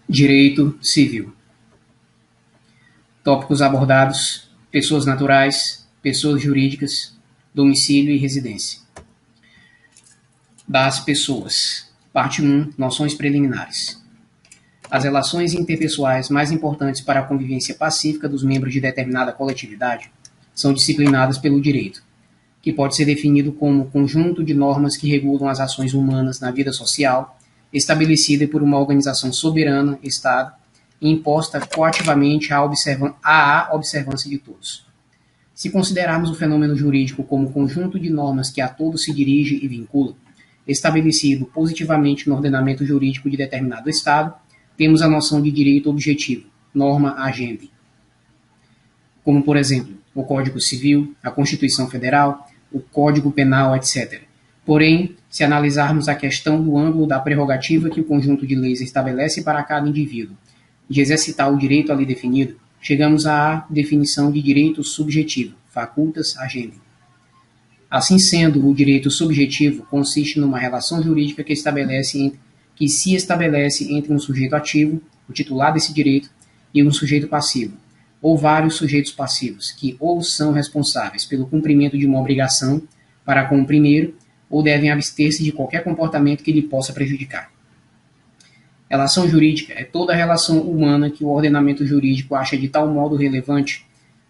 Direito civil. Tópicos abordados: pessoas naturais, pessoas jurídicas, domicílio e residência. Das pessoas. Parte 1. Noções preliminares. As relações interpessoais mais importantes para a convivência pacífica dos membros de determinada coletividade são disciplinadas pelo direito, que pode ser definido como conjunto de normas que regulam as ações humanas na vida social, estabelecida por uma organização soberana, Estado, e imposta coativamente à observância de todos. Se considerarmos o fenômeno jurídico como conjunto de normas que a todos se dirige e vincula, estabelecido positivamente no ordenamento jurídico de determinado Estado, temos a noção de direito objetivo, norma agendi, como, por exemplo, o Código Civil, a Constituição Federal, o Código Penal, etc. Porém, se analisarmos a questão do ângulo da prerrogativa que o conjunto de leis estabelece para cada indivíduo de exercitar o direito ali definido, chegamos à definição de direito subjetivo, facultas agendi. Assim sendo, o direito subjetivo consiste numa relação jurídica que se estabelece entre um sujeito ativo, o titular desse direito, e um sujeito passivo, ou vários sujeitos passivos, que ou são responsáveis pelo cumprimento de uma obrigação para com o primeiro, ou devem abster-se de qualquer comportamento que lhe possa prejudicar. Relação jurídica é toda a relação humana que o ordenamento jurídico acha de tal modo relevante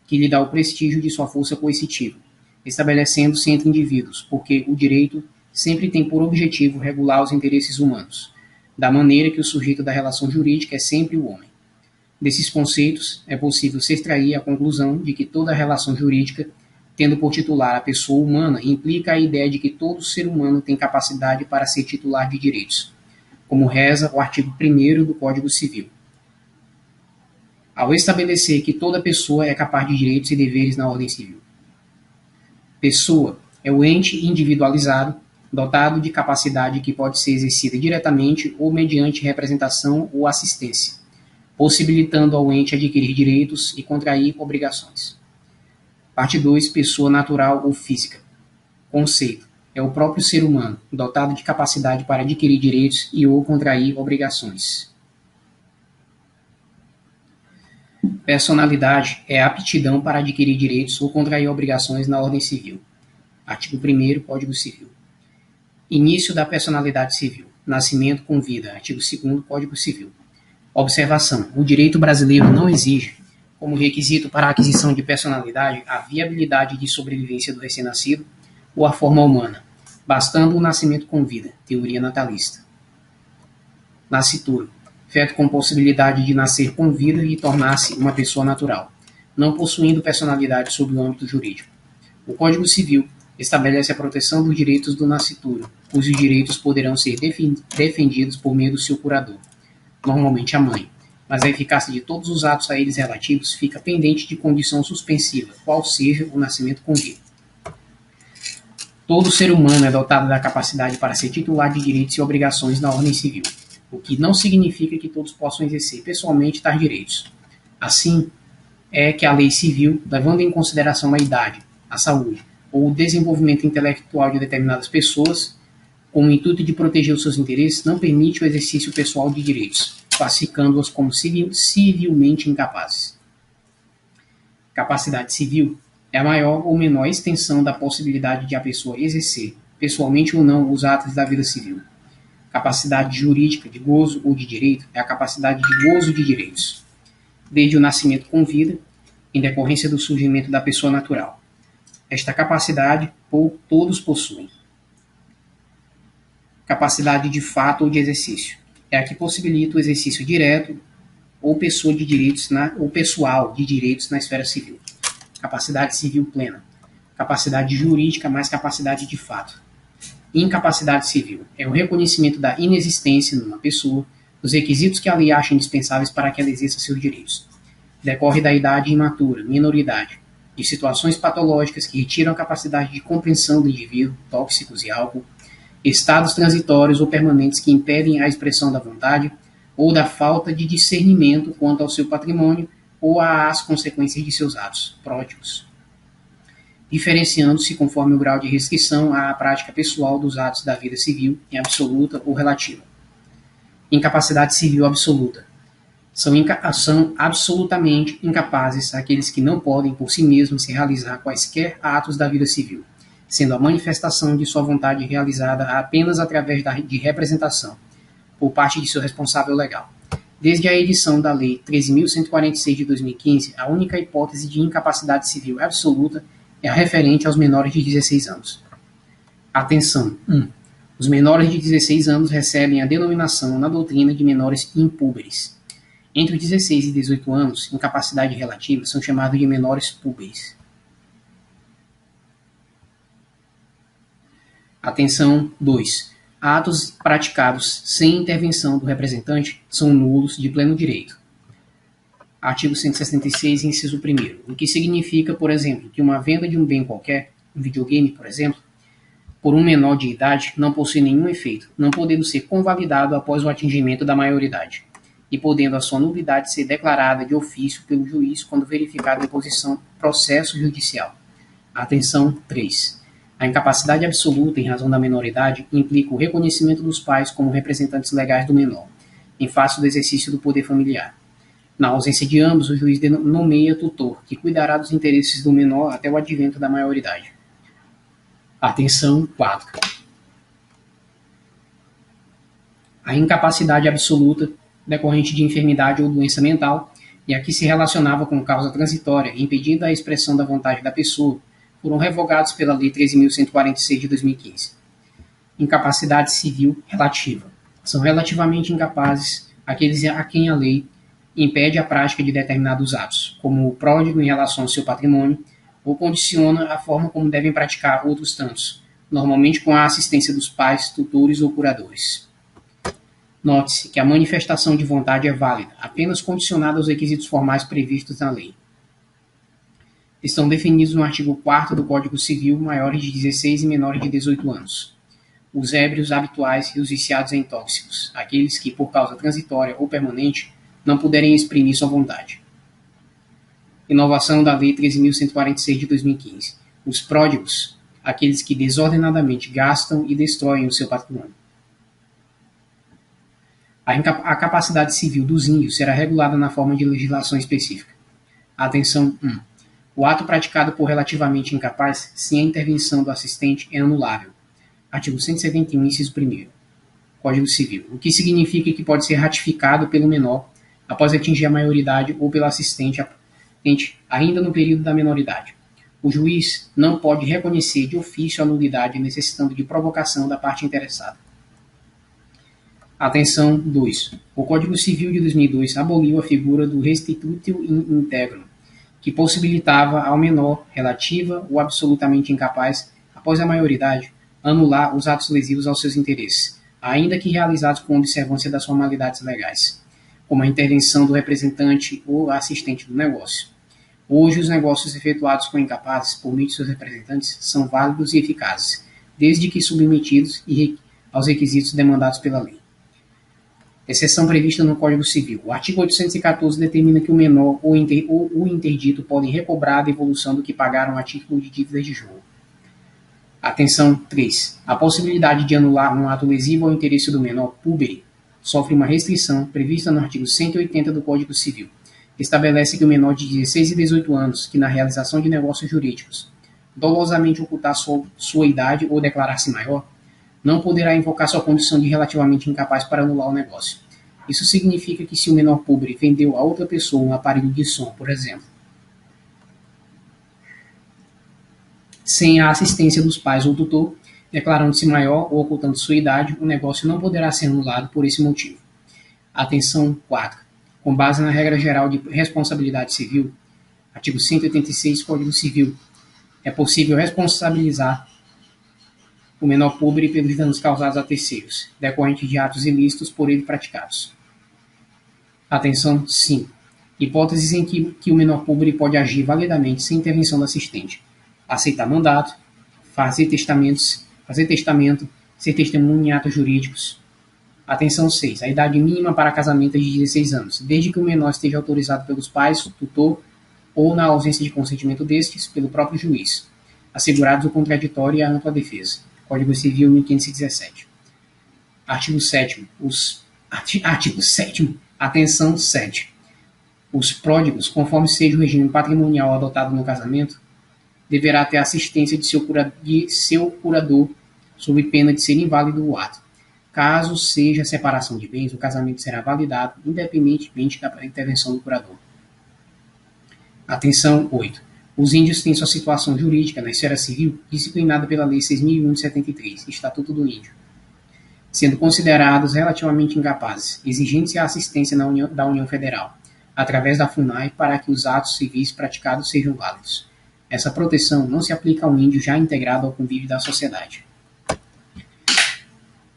que lhe dá o prestígio de sua força coercitiva, estabelecendo-se entre indivíduos, porque o direito sempre tem por objetivo regular os interesses humanos, da maneira que o sujeito da relação jurídica é sempre o homem. Desses conceitos, é possível se extrair a conclusão de que toda relação jurídica, tendo por titular a pessoa humana, implica a ideia de que todo ser humano tem capacidade para ser titular de direitos, como reza o artigo 1º do Código Civil. Ao estabelecer que toda pessoa é capaz de direitos e deveres na ordem civil. Pessoa é o ente individualizado, dotado de capacidade que pode ser exercida diretamente ou mediante representação ou assistência, possibilitando ao ente adquirir direitos e contrair obrigações. Parte 2. Pessoa natural ou física. Conceito. É o próprio ser humano, dotado de capacidade para adquirir direitos e ou contrair obrigações. Personalidade é a aptidão para adquirir direitos ou contrair obrigações na ordem civil. Artigo 1º, Código Civil. Início da personalidade civil. Nascimento com vida. Artigo 2º, Código Civil. Observação. O direito brasileiro não exige, como requisito para a aquisição de personalidade, a viabilidade de sobrevivência do recém-nascido ou a forma humana, bastando o nascimento com vida. Teoria natalista. Nascituro. Feto com possibilidade de nascer com vida e tornar-se uma pessoa natural, não possuindo personalidade sob o âmbito jurídico. O Código Civil estabelece a proteção dos direitos do nascituro, cujos direitos poderão ser defendidos por meio do seu curador, normalmente a mãe, mas a eficácia de todos os atos a eles relativos fica pendente de condição suspensiva, qual seja o nascimento com vida. Todo ser humano é dotado da capacidade para ser titular de direitos e obrigações na ordem civil, o que não significa que todos possam exercer pessoalmente tais direitos. Assim, é que a lei civil, levando em consideração a idade, a saúde ou o desenvolvimento intelectual de determinadas pessoas, com o intuito de proteger os seus interesses, não permite o exercício pessoal de direitos, classificando-os como civilmente incapazes. Capacidade civil é a maior ou menor extensão da possibilidade de a pessoa exercer, pessoalmente ou não, os atos da vida civil. Capacidade jurídica de gozo ou de direito é a capacidade de gozo de direitos, desde o nascimento com vida, em decorrência do surgimento da pessoa natural. Esta capacidade todos possuem. Capacidade de fato ou de exercício é a que possibilita o exercício direto ou pessoal de direitos na esfera civil. Capacidade civil plena. Capacidade jurídica mais capacidade de fato. Incapacidade civil é o reconhecimento da inexistência numa pessoa dos requisitos que a lei acha indispensáveis para que ela exerça seus direitos. Decorre da idade imatura, minoridade, de situações patológicas que retiram a capacidade de compreensão do indivíduo, tóxicos e álcool, estados transitórios ou permanentes que impedem a expressão da vontade ou da falta de discernimento quanto ao seu patrimônio ou às consequências de seus atos, pródigos, diferenciando-se conforme o grau de restrição à prática pessoal dos atos da vida civil, em absoluta ou relativa. Incapacidade civil absoluta São absolutamente incapazes aqueles que não podem por si mesmos realizar quaisquer atos da vida civil, sendo a manifestação de sua vontade realizada apenas através de representação, por parte de seu responsável legal. Desde a edição da Lei 13.146 de 2015, a única hipótese de incapacidade civil absoluta é a referente aos menores de 16 anos. Atenção! 1. Os menores de 16 anos recebem a denominação na doutrina de menores impúberes. Entre os 16 e 18 anos, incapacidade relativa são chamados de menores púberes. Atenção 2. Atos praticados sem intervenção do representante são nulos de pleno direito. Artigo 166, inciso 1º. O que significa, por exemplo, que uma venda de um bem qualquer, um videogame, por exemplo, por um menor de idade, não possui nenhum efeito, não podendo ser convalidado após o atingimento da maioridade, e podendo a sua nulidade ser declarada de ofício pelo juiz quando verificada a imposição processo judicial. Atenção 3. A incapacidade absoluta em razão da menoridade implica o reconhecimento dos pais como representantes legais do menor, em face do exercício do poder familiar. Na ausência de ambos, o juiz nomeia tutor, que cuidará dos interesses do menor até o advento da maioridade. Atenção 4. A incapacidade absoluta decorrente de enfermidade ou doença mental, e a que se relacionava com causa transitória, impedindo a expressão da vontade da pessoa, foram revogados pela Lei 13.146 de 2015. Incapacidade civil relativa. São relativamente incapazes aqueles a quem a lei impede a prática de determinados atos, como o pródigo em relação ao seu patrimônio, ou condiciona a forma como devem praticar outros tantos, normalmente com a assistência dos pais, tutores ou curadores. Note-se que a manifestação de vontade é válida, apenas condicionada aos requisitos formais previstos na lei. Estão definidos no artigo 4º do Código Civil maiores de 16 e menores de 18 anos. Os ébrios habituais e os viciados em tóxicos, aqueles que, por causa transitória ou permanente, não puderem exprimir sua vontade. Inovação da Lei 13.146 de 2015. Os pródigos, aqueles que desordenadamente gastam e destroem o seu patrimônio. A capacidade civil dos índios será regulada na forma de legislação específica. Atenção 1. O ato praticado por relativamente incapaz, sem a intervenção do assistente, é anulável. Artigo 171, inciso 1º. Código Civil. O que significa que pode ser ratificado pelo menor após atingir a maioridade ou pelo assistente ainda no período da menoridade. O juiz não pode reconhecer de ofício a nulidade necessitando de provocação da parte interessada. Atenção 2. O Código Civil de 2002 aboliu a figura do restitutio in integrum, que possibilitava ao menor, relativa ou absolutamente incapaz, após a maioridade, anular os atos lesivos aos seus interesses, ainda que realizados com observância das formalidades legais, como a intervenção do representante ou assistente do negócio. Hoje, os negócios efetuados com incapazes, por meio de seus representantes, são válidos e eficazes, desde que submetidos aos requisitos demandados pela lei. Exceção prevista no Código Civil. O artigo 814 determina que o menor ou o interdito podem recobrar a devolução do que pagaram a título de dívidas de jogo. Atenção 3. A possibilidade de anular um ato lesivo ao interesse do menor púbere sofre uma restrição prevista no artigo 180 do Código Civil. Estabelece que o menor de 16 e 18 anos, que na realização de negócios jurídicos dolosamente ocultar sua idade ou declarar-se maior, não poderá invocar sua condição de relativamente incapaz para anular o negócio. Isso significa que se o menor púbere vendeu a outra pessoa um aparelho de som, por exemplo, sem a assistência dos pais ou tutor, declarando-se maior ou ocultando sua idade, o negócio não poderá ser anulado por esse motivo. Atenção 4. Com base na regra geral de responsabilidade civil, artigo 186 do Código Civil, é possível responsabilizar o menor púbere pelos danos causados a terceiros, decorrentes de atos ilícitos por ele praticados. Atenção 5. Hipóteses em que o menor púbere pode agir validamente sem intervenção do assistente. Aceitar mandato, fazer testamento, ser testemunha em atos jurídicos. Atenção 6. A idade mínima para casamento é de 16 anos, desde que o menor esteja autorizado pelos pais, tutor ou, na ausência de consentimento destes, pelo próprio juiz, assegurados o contraditório e a ampla defesa. Código Civil 1517. Artigo 7º. Artigo 7º. Atenção 7. Os pródigos, conforme seja o regime patrimonial adotado no casamento, deverá ter assistência de seu curador, sob pena de ser inválido o ato. Caso seja separação de bens, o casamento será validado independentemente da intervenção do curador. Atenção 8. Os índios têm sua situação jurídica na esfera civil disciplinada pela Lei 6.001 de 73, Estatuto do Índio, sendo considerados relativamente incapazes, exigente a assistência da União Federal, através da FUNAI, para que os atos civis praticados sejam válidos. Essa proteção não se aplica ao índio já integrado ao convívio da sociedade.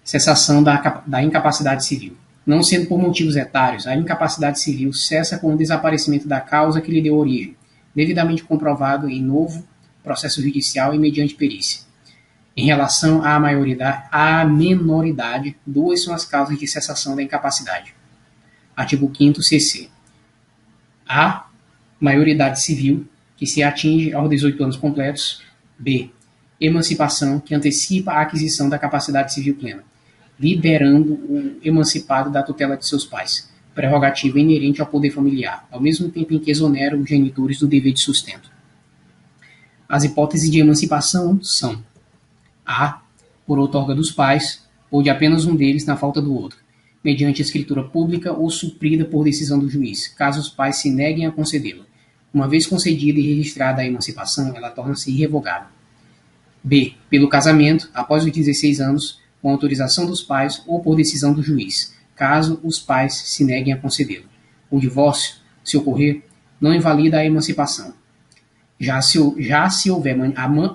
Cessação da incapacidade civil. Não sendo por motivos etários, a incapacidade civil cessa com o desaparecimento da causa que lhe deu origem, devidamente comprovado em novo processo judicial e mediante perícia. Em relação à menoridade, duas são as causas de cessação da incapacidade. Artigo 5º CC. A maioridade civil, que se atinge aos 18 anos completos. B. Emancipação, que antecipa a aquisição da capacidade civil plena, liberando o emancipado da tutela de seus pais, prerrogativa inerente ao poder familiar, ao mesmo tempo em que exonera os genitores do dever de sustento. As hipóteses de emancipação são: a. Por outorga dos pais, ou de apenas um deles na falta do outro, mediante escritura pública ou suprida por decisão do juiz, caso os pais se neguem a concedê-la. Uma vez concedida e registrada a emancipação, ela torna-se irrevogável. B. Pelo casamento, após os 16 anos, com autorização dos pais ou por decisão do juiz, caso os pais se neguem a concedê-lo. O divórcio, se ocorrer, não invalida a emancipação. Já se houver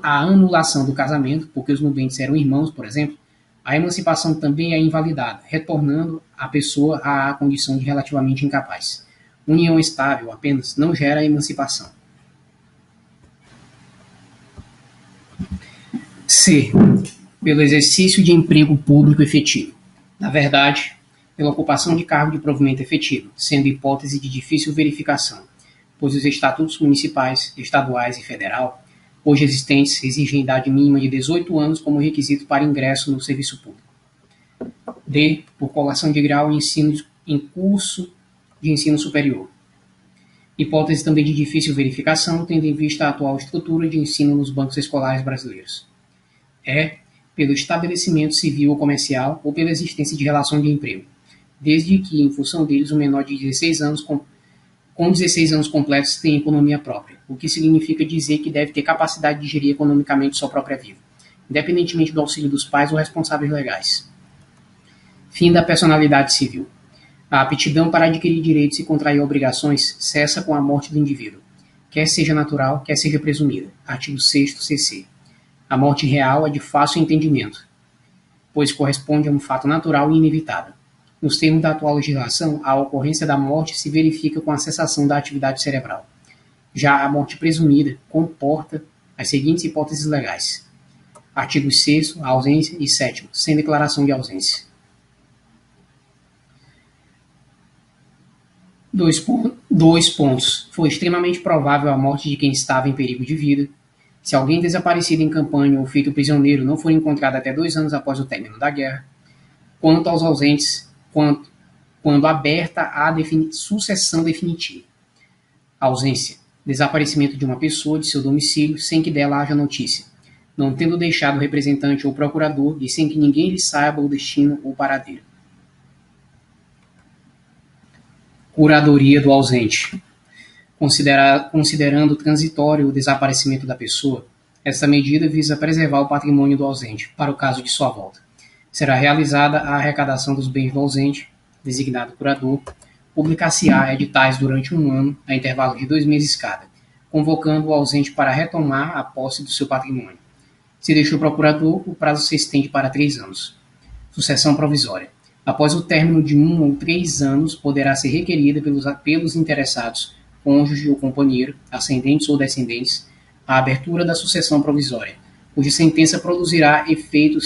a anulação do casamento, porque os nubentes eram irmãos, por exemplo, a emancipação também é invalidada, retornando a pessoa à condição de relativamente incapaz. União estável apenas não gera emancipação. C. Pelo exercício de emprego público efetivo. Na verdade, pela ocupação de cargo de provimento efetivo, sendo hipótese de difícil verificação, pois os estatutos municipais, estaduais e federal, hoje existentes, exigem idade mínima de 18 anos como requisito para ingresso no serviço público. D. Por colação de grau em curso de ensino superior. Hipótese também de difícil verificação, tendo em vista a atual estrutura de ensino nos bancos escolares brasileiros. E. Pelo estabelecimento civil ou comercial ou pela existência de relação de emprego, desde que, em função deles, o menor de 16 anos com 16 anos completos tem economia própria, o que significa dizer que deve ter capacidade de gerir economicamente sua própria vida, independentemente do auxílio dos pais ou responsáveis legais. Fim da personalidade civil. A aptidão para adquirir direitos e contrair obrigações cessa com a morte do indivíduo, quer seja natural, quer seja presumida. Artigo 6º CC. A morte real é de fácil entendimento, pois corresponde a um fato natural e inevitável. Nos termos da atual legislação, a ocorrência da morte se verifica com a cessação da atividade cerebral. Já a morte presumida comporta as seguintes hipóteses legais. Artigos 6º, a ausência, e 7º, sem declaração de ausência. Dois pontos. Foi extremamente provável a morte de quem estava em perigo de vida. Se alguém desaparecido em campanha ou feito prisioneiro não for encontrado até 2 anos após o término da guerra. Quanto aos ausentes, quando aberta a sucessão definitiva. Ausência. Desaparecimento de uma pessoa de seu domicílio sem que dela haja notícia, não tendo deixado o representante ou procurador e sem que ninguém lhe saiba o destino ou paradeiro. Curadoria do ausente. Considerando transitório o desaparecimento da pessoa, esta medida visa preservar o patrimônio do ausente, para o caso de sua volta. Será realizada a arrecadação dos bens do ausente, designado curador, publicar-se-á editais durante 1 ano, a intervalo de 2 meses cada, convocando o ausente para retomar a posse do seu patrimônio. Se deixou procurador, o prazo se estende para 3 anos. Sucessão provisória. Após o término de 1 ou 3 anos, poderá ser requerida pelos interessados, cônjuge ou companheiro, ascendentes ou descendentes, a abertura da sucessão provisória, cuja sentença produzirá efeito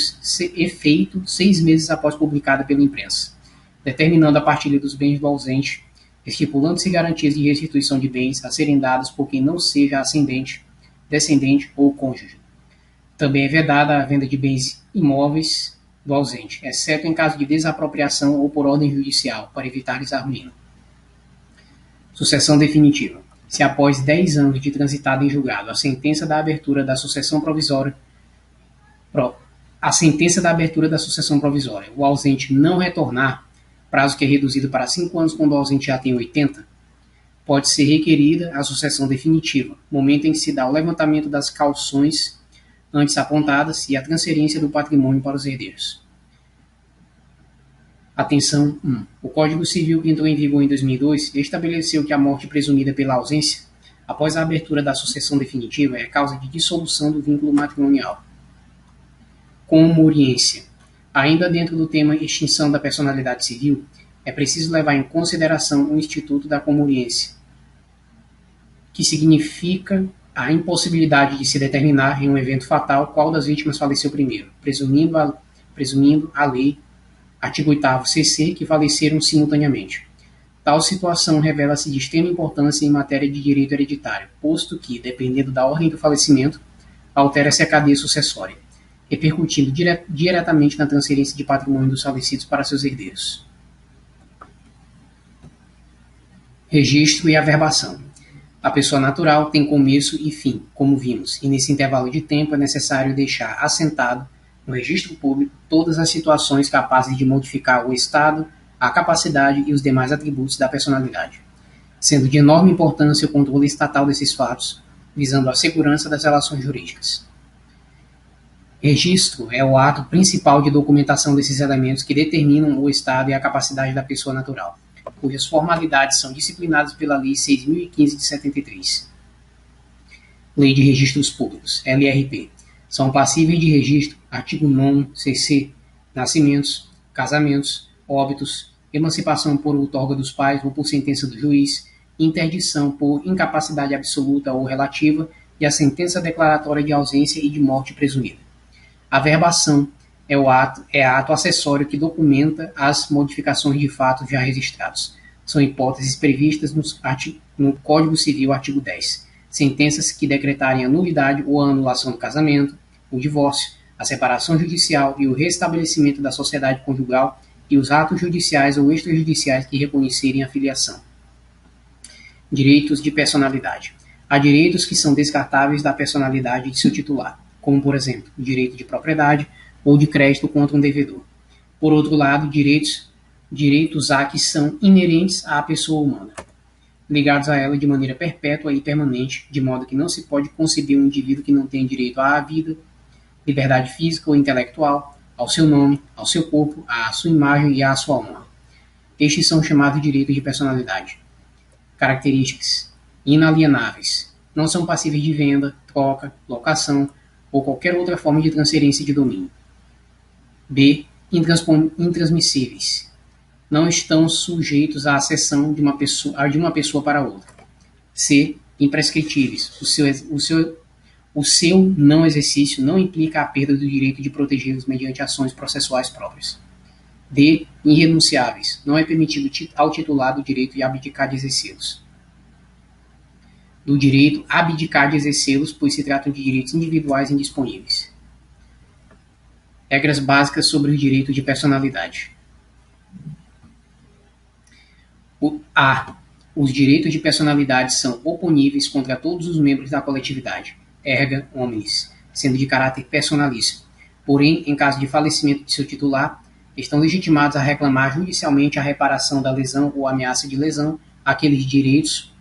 6 meses após publicada pela imprensa, determinando a partilha dos bens do ausente, estipulando-se garantias de restituição de bens a serem dados por quem não seja ascendente, descendente ou cônjuge. Também é vedada a venda de bens imóveis do ausente, exceto em caso de desapropriação ou por ordem judicial, para evitar desarruíno. Sucessão definitiva. Se após 10 anos de transitado em julgado a sentença da abertura da sucessão provisória, o ausente não retornar, prazo que é reduzido para 5 anos quando o ausente já tem 80, pode ser requerida a sucessão definitiva, momento em que se dá o levantamento das cauções antes apontadas e a transferência do patrimônio para os herdeiros. Atenção 1. O Código Civil, que entrou em vigor em 2002, estabeleceu que a morte presumida pela ausência, após a abertura da sucessão definitiva, é causa de dissolução do vínculo matrimonial. Comoriência. Ainda dentro do tema extinção da personalidade civil, é preciso levar em consideração o instituto da comoriência, que significa a impossibilidade de se determinar em um evento fatal qual das vítimas faleceu primeiro, presumindo a lei, artigo 8º CC, que faleceram simultaneamente. Tal situação revela-se de extrema importância em matéria de direito hereditário, posto que, dependendo da ordem do falecimento, altera-se a cadeia sucessória, repercutindo diretamente na transferência de patrimônio dos falecidos para seus herdeiros. Registro e averbação. A pessoa natural tem começo e fim, como vimos, e nesse intervalo de tempo é necessário deixar assentado no registro público todas as situações capazes de modificar o estado, a capacidade e os demais atributos da personalidade, sendo de enorme importância o controle estatal desses fatos, visando a segurança das relações jurídicas. Registro é o ato principal de documentação desses elementos que determinam o estado e a capacidade da pessoa natural, cujas formalidades são disciplinadas pela Lei 6.015 de 73. Lei de Registros Públicos, LRP. São passíveis de registro, artigo 9º CC, nascimentos, casamentos, óbitos, emancipação por outorga dos pais ou por sentença do juiz, interdição por incapacidade absoluta ou relativa e a sentença declaratória de ausência e de morte presumida. Averbação é ato acessório que documenta as modificações de fatos já registrados. São hipóteses previstas no Código Civil, artigo 10. Sentenças que decretarem a nulidade ou a anulação do casamento, o divórcio, a separação judicial e o restabelecimento da sociedade conjugal e os atos judiciais ou extrajudiciais que reconhecerem a filiação. Direitos de personalidade. Há direitos que são descartáveis da personalidade de seu titular, como, por exemplo, o direito de propriedade ou de crédito contra um devedor. Por outro lado, direitos há que são inerentes à pessoa humana, ligados a ela de maneira perpétua e permanente, de modo que não se pode conceber um indivíduo que não tenha direito à vida, liberdade física ou intelectual, ao seu nome, ao seu corpo, à sua imagem e à sua honra. Estes são chamados de direitos de personalidade. Características: inalienáveis. Não são passíveis de venda, troca, locação ou qualquer outra forma de transferência de domínio. B. Intransmissíveis. Não estão sujeitos à cessão de uma pessoa para outra. C. Imprescritíveis. O seu não exercício não implica a perda do direito de protegê-los mediante ações processuais próprias. D. Irrenunciáveis. Não é permitido ao titular do direito de abdicar de exercê-los. Do direito abdicar de exercê-los, pois se tratam de direitos individuais indisponíveis. Regras básicas sobre o direito de personalidade. A. Os direitos de personalidade são oponíveis contra todos os membros da coletividade, erga omnes, sendo de caráter personalíssimo. Porém, em caso de falecimento de seu titular, estão legitimados a reclamar judicialmente a reparação da lesão ou ameaça de lesão àqueles direitos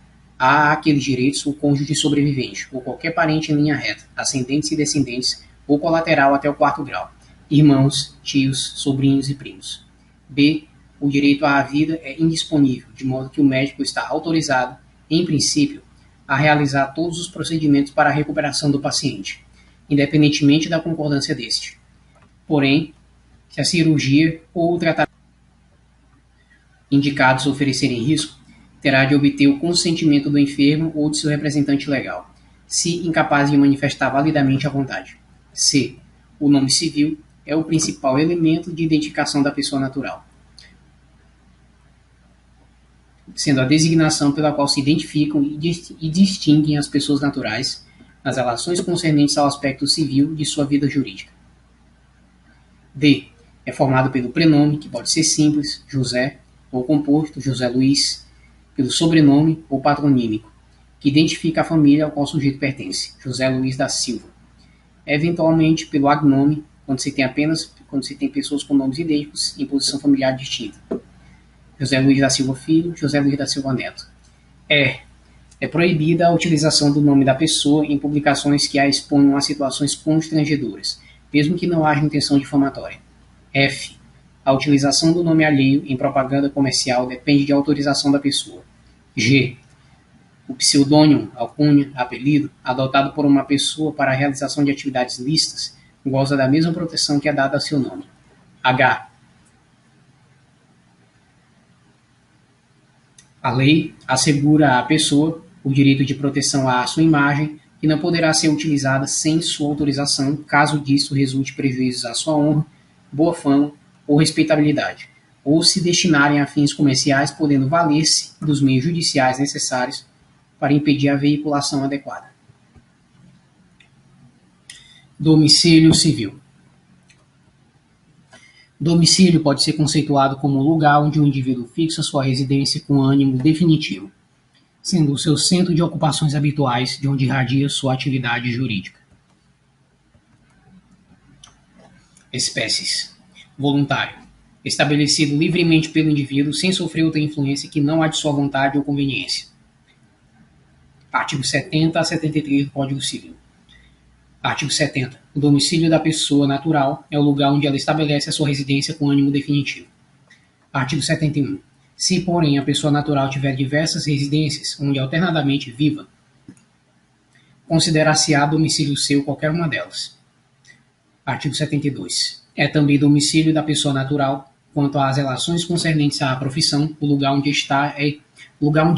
o cônjuge sobrevivente, ou qualquer parente em linha reta, ascendentes e descendentes, ou colateral até o 4º grau, irmãos, tios, sobrinhos e primos. B. O direito à vida é indisponível, de modo que o médico está autorizado, em princípio, a realizar todos os procedimentos para a recuperação do paciente, independentemente da concordância deste. Porém, se a cirurgia ou o tratamento indicados oferecerem risco, terá de obter o consentimento do enfermo ou de seu representante legal, se incapaz de manifestar validamente a vontade. C. O nome civil é o principal elemento de identificação da pessoa natural, sendo a designação pela qual se identificam e distinguem as pessoas naturais nas relações concernentes ao aspecto civil de sua vida jurídica. D. É formado pelo prenome, que pode ser simples, José, ou composto, José Luiz, pelo sobrenome ou patronímico, que identifica a família ao qual o sujeito pertence, José Luiz da Silva. Eventualmente pelo agnome, quando se tem pessoas com nomes idênticos em posição familiar distinta. José Luiz da Silva Filho, José Luiz da Silva Neto. É proibida a utilização do nome da pessoa em publicações que a exponham a situações constrangedoras, mesmo que não haja intenção difamatória. F. A utilização do nome alheio em propaganda comercial depende de autorização da pessoa. G. O pseudônimo, alcunha, apelido, adotado por uma pessoa para a realização de atividades lícitas, goza da mesma proteção que é dada a seu nome. H. A lei assegura à pessoa o direito de proteção à sua imagem, que não poderá ser utilizada sem sua autorização, caso disso resulte prejuízos à sua honra, boa fama ou respeitabilidade, ou se destinarem a fins comerciais, podendo valer-se dos meios judiciais necessários para impedir a veiculação adequada. Domicílio civil. Domicílio pode ser conceituado como o lugar onde o indivíduo fixa sua residência com ânimo definitivo, sendo o seu centro de ocupações habituais de onde irradia sua atividade jurídica. Espécies. Voluntário. Estabelecido livremente pelo indivíduo sem sofrer outra influência que não a de sua vontade ou conveniência. Artigo 70 a 73 do Código Civil. Artigo 70. O domicílio da pessoa natural é o lugar onde ela estabelece a sua residência com ânimo definitivo. Artigo 71. Se, porém, a pessoa natural tiver diversas residências, onde alternadamente viva, considerar-se-á domicílio seu qualquer uma delas. Artigo 72. É também domicílio da pessoa natural, quanto às relações concernentes à profissão, o lugar onde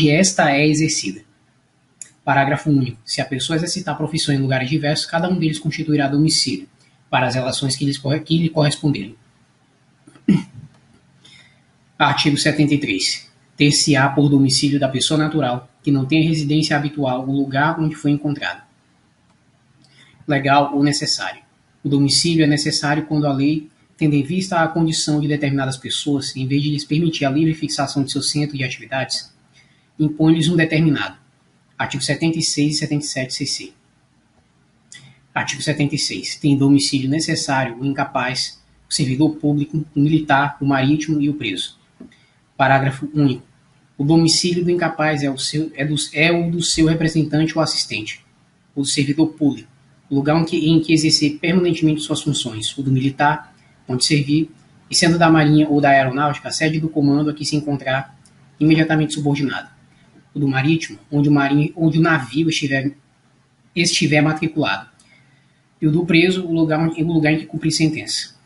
esta é exercida. Parágrafo único. Se a pessoa exercitar a profissão em lugares diversos, cada um deles constituirá domicílio, para as relações que lhe corresponderem. Artigo 73. Ter-se-á por domicílio da pessoa natural, que não tenha residência habitual, o lugar onde foi encontrado. Legal ou necessário. O domicílio é necessário quando a lei, tendo em vista a condição de determinadas pessoas, em vez de lhes permitir a livre fixação de seu centro de atividades, impõe-lhes um determinado. Artigo 76 e 77 CC. Artigo 76. Tem domicílio necessário o incapaz, o servidor público, o militar, o marítimo e o preso. Parágrafo único. O domicílio do incapaz é o do seu representante ou assistente, o do servidor público, o lugar em que exercer permanentemente suas funções, o do militar, onde servir, e sendo da marinha ou da aeronáutica, a sede do comando a que se encontrar imediatamente subordinado. O do marítimo, onde o navio estiver matriculado. E o do preso, o lugar em que cumprir sentença.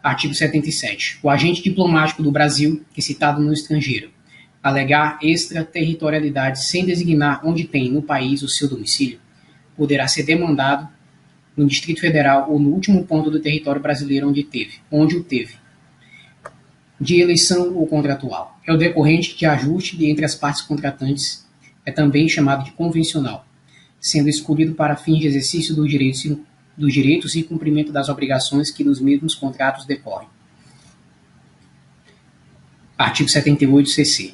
Artigo 77. O agente diplomático do Brasil, que citado no estrangeiro, alegar extraterritorialidade sem designar onde tem no país o seu domicílio, poderá ser demandado no Distrito Federal ou no último ponto do território brasileiro onde o teve, de eleição ou contratual. É o decorrente de ajuste entre as partes contratantes, é também chamado de convencional, sendo escolhido para fins de exercício dos direitos e cumprimento das obrigações que dos mesmos contratos decorrem. Artigo 78 CC.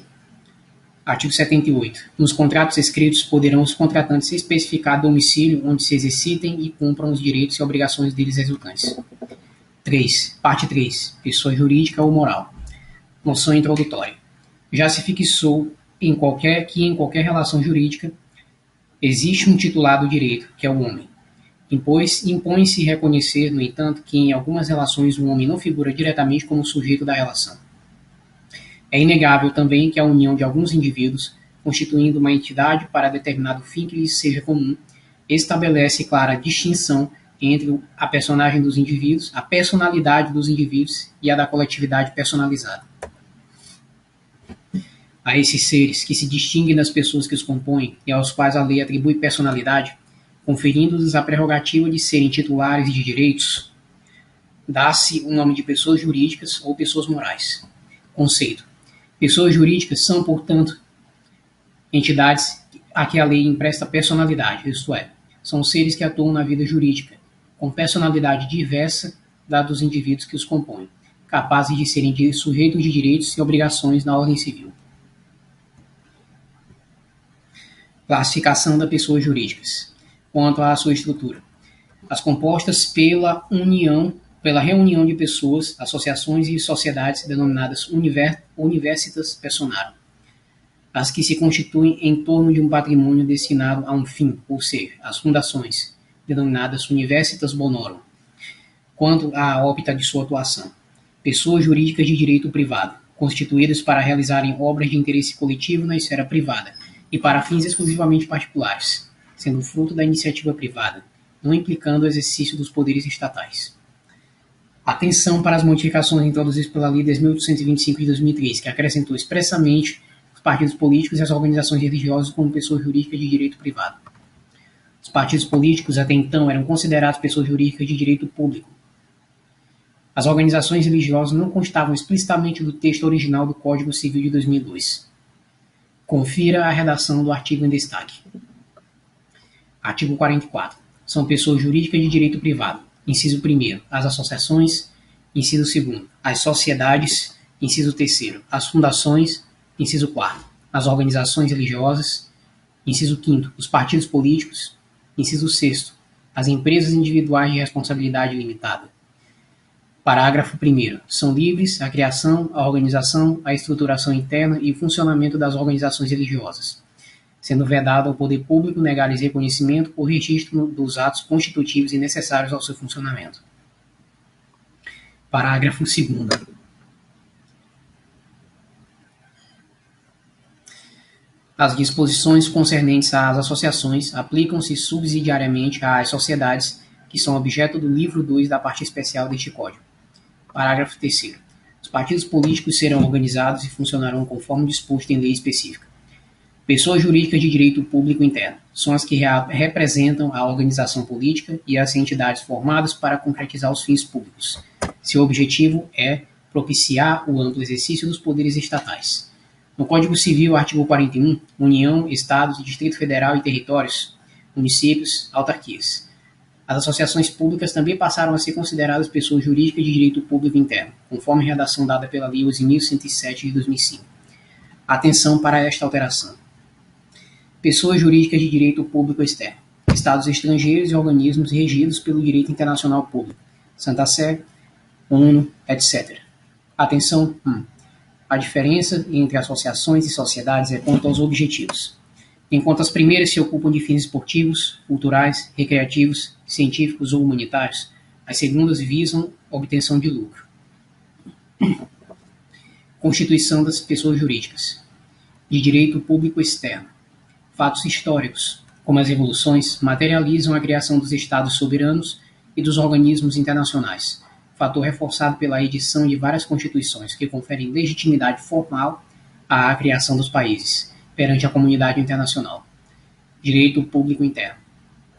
Artigo 78. Nos contratos escritos poderão os contratantes especificar domicílio onde se exercitem e cumpram os direitos e obrigações deles resultantes. 3. Parte 3. Pessoa jurídica ou moral. Noção introdutória. Já se fixou que em qualquer relação jurídica existe um titular do direito, que é o homem. Impõe-se reconhecer, no entanto, que em algumas relações o homem não figura diretamente como sujeito da relação. É inegável também que a união de alguns indivíduos, constituindo uma entidade para determinado fim que lhes seja comum, estabelece clara distinção entre a personalidade dos indivíduos e a da coletividade personalizada. A esses seres, que se distinguem das pessoas que os compõem e aos quais a lei atribui personalidade, conferindo-lhes a prerrogativa de serem titulares de direitos, dá-se o nome de pessoas jurídicas ou pessoas morais. Conceito. Pessoas jurídicas são, portanto, entidades a que a lei empresta personalidade, isto é, são seres que atuam na vida jurídica, com personalidade diversa dados os indivíduos que os compõem, capazes de serem sujeitos de direitos e obrigações na ordem civil. Classificação das pessoas jurídicas. Quanto à sua estrutura, as compostas pela reunião de pessoas, associações e sociedades denominadas universitas personarum, as que se constituem em torno de um patrimônio destinado a um fim, ou seja, as fundações, denominadas universitas bonorum. Quanto à órbita de sua atuação, pessoas jurídicas de direito privado, constituídas para realizarem obras de interesse coletivo na esfera privada e para fins exclusivamente particulares, sendo fruto da iniciativa privada, não implicando o exercício dos poderes estatais. Atenção para as modificações introduzidas pela Lei 10.825 de 2003, que acrescentou expressamente os partidos políticos e as organizações religiosas como pessoas jurídicas de direito privado. Os partidos políticos até então eram considerados pessoas jurídicas de direito público. As organizações religiosas não constavam explicitamente do texto original do Código Civil de 2002. Confira a redação do artigo em destaque. Artigo 44. São pessoas jurídicas de direito privado. Inciso 1º, as associações. Inciso 2º, as sociedades. Inciso 3º, as fundações. Inciso 4º, as organizações religiosas. Inciso 5º, os partidos políticos. Inciso 6º, as empresas individuais de responsabilidade limitada. Parágrafo 1º. São livres a criação, a organização, a estruturação interna e o funcionamento das organizações religiosas, sendo vedado ao poder público negar-lhes reconhecimento ou registro dos atos constitutivos e necessários ao seu funcionamento. Parágrafo 2º. As disposições concernentes às associações aplicam-se subsidiariamente às sociedades que são objeto do livro 2 da parte especial deste Código. Parágrafo 3º. Os partidos políticos serão organizados e funcionarão conforme disposto em lei específica. Pessoas jurídicas de direito público interno são as que representam a organização política e as entidades formadas para concretizar os fins públicos. Seu objetivo é propiciar o amplo exercício dos poderes estatais. No Código Civil, artigo 41, União, Estados, Distrito Federal e Territórios, municípios, autarquias. As associações públicas também passaram a ser consideradas pessoas jurídicas de direito público interno, conforme a redação dada pela Lei 11.107 de 2005. Atenção para esta alteração. Pessoas jurídicas de direito público externo, Estados estrangeiros e organismos regidos pelo direito internacional público, Santa Sé, ONU, etc. Atenção 1. A diferença entre associações e sociedades é quanto aos objetivos. Enquanto as primeiras se ocupam de fins esportivos, culturais, recreativos, científicos ou humanitários, as segundas visam a obtenção de lucro. Constituição das pessoas jurídicas de direito público externo. Fatos históricos, como as revoluções, materializam a criação dos Estados soberanos e dos organismos internacionais, fator reforçado pela edição de várias constituições que conferem legitimidade formal à criação dos países perante a comunidade internacional. Direito público interno.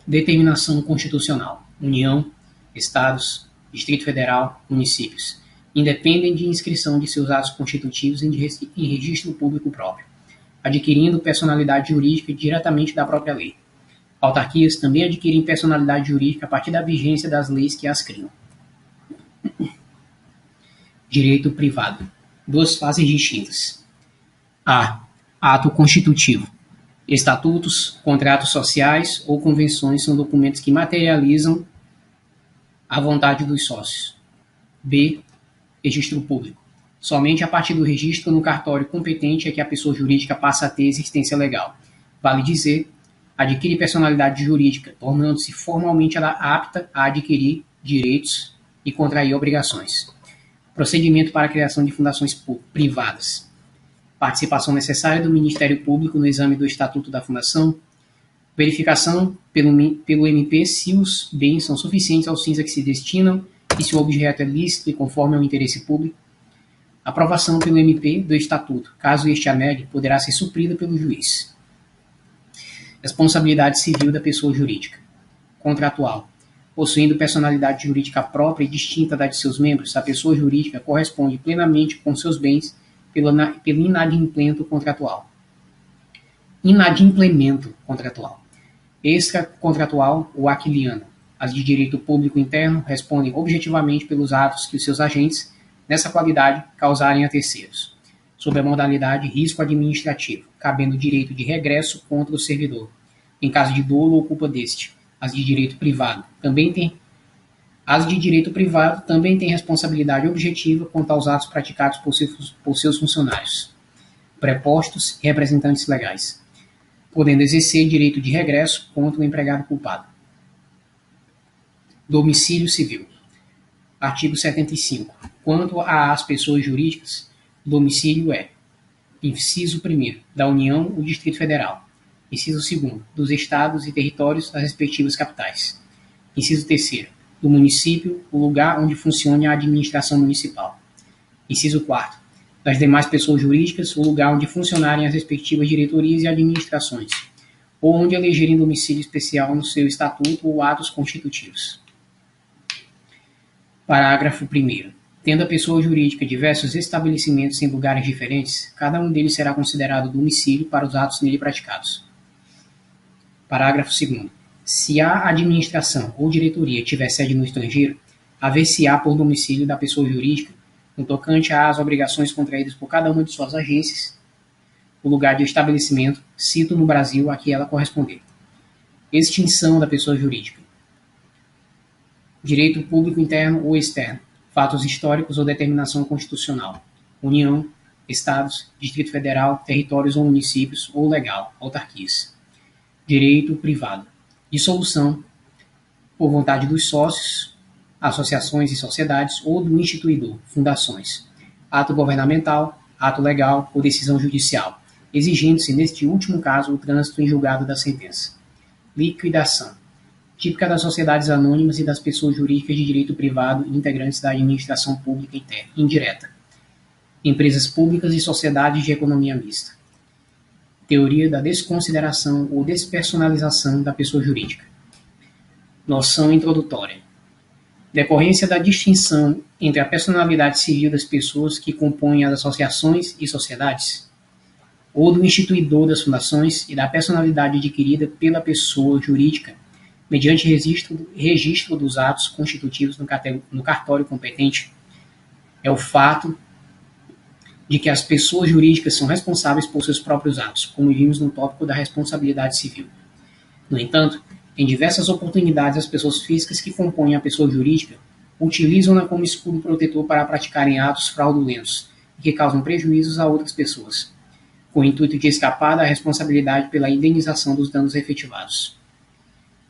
Determinação constitucional. União, Estados, Distrito Federal, municípios. Independem de inscrição de seus atos constitutivos em registro público próprio, adquirindo personalidade jurídica diretamente da própria lei. Autarquias também adquirem personalidade jurídica a partir da vigência das leis que as criam. Direito privado. Duas fases distintas. A. Ato constitutivo. Estatutos, contratos sociais ou convenções são documentos que materializam a vontade dos sócios. B. Registro público. Somente a partir do registro no cartório competente é que a pessoa jurídica passa a ter existência legal. Vale dizer, adquire personalidade jurídica, tornando-se formalmente apta a adquirir direitos e contrair obrigações. Procedimento para a criação de fundações privadas. Participação necessária do Ministério Público no exame do Estatuto da Fundação. Verificação pelo MP se os bens são suficientes aos fins a que se destinam e se o objeto é lícito e conforme ao interesse público. Aprovação pelo MP do Estatuto. Caso este a negue, poderá ser suprida pelo juiz. Responsabilidade civil da pessoa jurídica. Contratual. Possuindo personalidade jurídica própria e distinta da de seus membros, a pessoa jurídica corresponde plenamente com seus bens pelo inadimplemento contratual. Inadimplemento contratual. Extracontratual ou aquiliano. As de direito público interno respondem objetivamente pelos atos que os seus agentes, nessa qualidade, causarem a terceiros, sob a modalidade risco administrativo, cabendo o direito de regresso contra o servidor, em caso de dolo ou culpa deste. As de direito privado também têm responsabilidade objetiva quanto aos atos praticados por seus funcionários, prepostos e representantes legais, podendo exercer direito de regresso contra o empregado culpado. Domicílio civil. Artigo 75. Quanto às pessoas jurídicas, domicílio é: inciso 1º, da União ou Distrito Federal. Inciso 2º, dos estados e territórios das respectivas capitais. Inciso 3º, do município, o lugar onde funcione a administração municipal. Inciso 4º, das demais pessoas jurídicas, o lugar onde funcionarem as respectivas diretorias e administrações, ou onde elegerem domicílio especial no seu estatuto ou atos constitutivos. Parágrafo 1º. Tendo a pessoa jurídica diversos estabelecimentos em lugares diferentes, cada um deles será considerado domicílio para os atos nele praticados. Parágrafo 2º. Se a administração ou diretoria tiver sede no estrangeiro, haver-se-á por domicílio da pessoa jurídica, no tocante às obrigações contraídas por cada uma de suas agências, o lugar de estabelecimento, cito no Brasil a que ela corresponder. Extinção da pessoa jurídica. Direito público interno ou externo. Fatos históricos ou determinação constitucional. União, estados, Distrito Federal, territórios ou municípios, ou legal, autarquias. Direito privado. Dissolução, por vontade dos sócios, associações e sociedades, ou do instituidor, fundações. Ato governamental, ato legal ou decisão judicial, exigindo-se, neste último caso, o trânsito em julgado da sentença. Liquidação. Típica das sociedades anônimas e das pessoas jurídicas de direito privado e integrantes da administração pública indireta. Empresas públicas e sociedades de economia mista. Teoria da desconsideração ou despersonalização da pessoa jurídica. Noção introdutória. Decorrência da distinção entre a personalidade civil das pessoas que compõem as associações e sociedades, ou do instituidor das fundações, e da personalidade adquirida pela pessoa jurídica mediante registro dos atos constitutivos no cartório competente, é o fato de que as pessoas jurídicas são responsáveis por seus próprios atos, como vimos no tópico da responsabilidade civil. No entanto, em diversas oportunidades, as pessoas físicas que compõem a pessoa jurídica utilizam-na como escudo protetor para praticarem atos fraudulentos e que causam prejuízos a outras pessoas, com o intuito de escapar da responsabilidade pela indenização dos danos efetivados.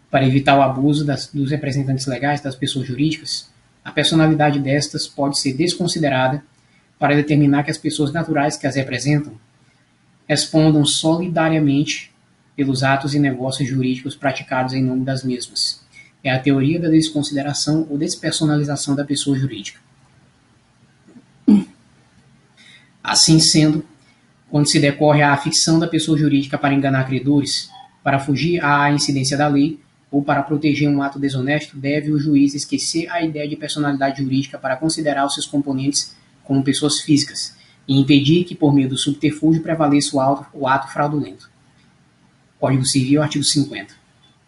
Para evitar o abuso dos representantes legais das pessoas jurídicas, a personalidade destas pode ser desconsiderada para determinar que as pessoas naturais que as representam respondam solidariamente pelos atos e negócios jurídicos praticados em nome das mesmas. É a teoria da desconsideração ou despersonalização da pessoa jurídica. Assim sendo, quando se decorre a ficção da pessoa jurídica para enganar credores, para fugir à incidência da lei, ou para proteger um ato desonesto, deve o juiz esquecer a ideia de personalidade jurídica para considerar os seus componentes como pessoas físicas e impedir que, por meio do subterfúgio, prevaleça o ato fraudulento. Código Civil, artigo 50.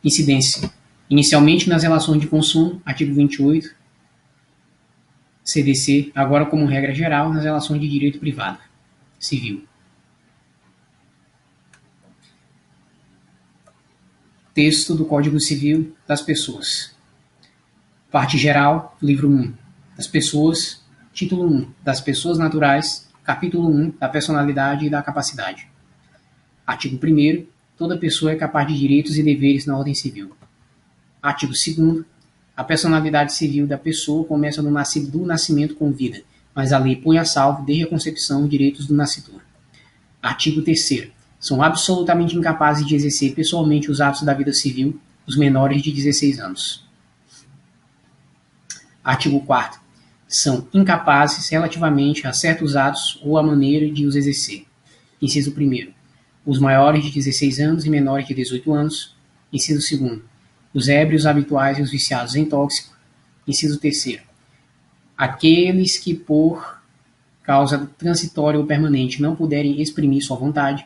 Incidência. Inicialmente nas relações de consumo, artigo 28, CDC, agora como regra geral nas relações de direito privado, civil. Texto do Código Civil das Pessoas. Parte geral, livro 1. Das pessoas, título 1. Das pessoas naturais, capítulo 1. Da personalidade e da capacidade. Artigo 1º. Toda pessoa é capaz de direitos e deveres na ordem civil. Artigo 2º. A personalidade civil da pessoa começa do nascimento com vida, mas a lei põe a salvo, desde a concepção, os direitos do nascituro. Artigo 3º. São absolutamente incapazes de exercer pessoalmente os atos da vida civil os menores de 16 anos. Artigo 4º. São incapazes relativamente a certos atos ou a maneira de os exercer. Inciso 1º. Os maiores de 16 anos e menores de 18 anos. Inciso 2º. Os ébrios habituais e os viciados em tóxico. Inciso 3º. Aqueles que, por causa transitória ou permanente, não puderem exprimir sua vontade.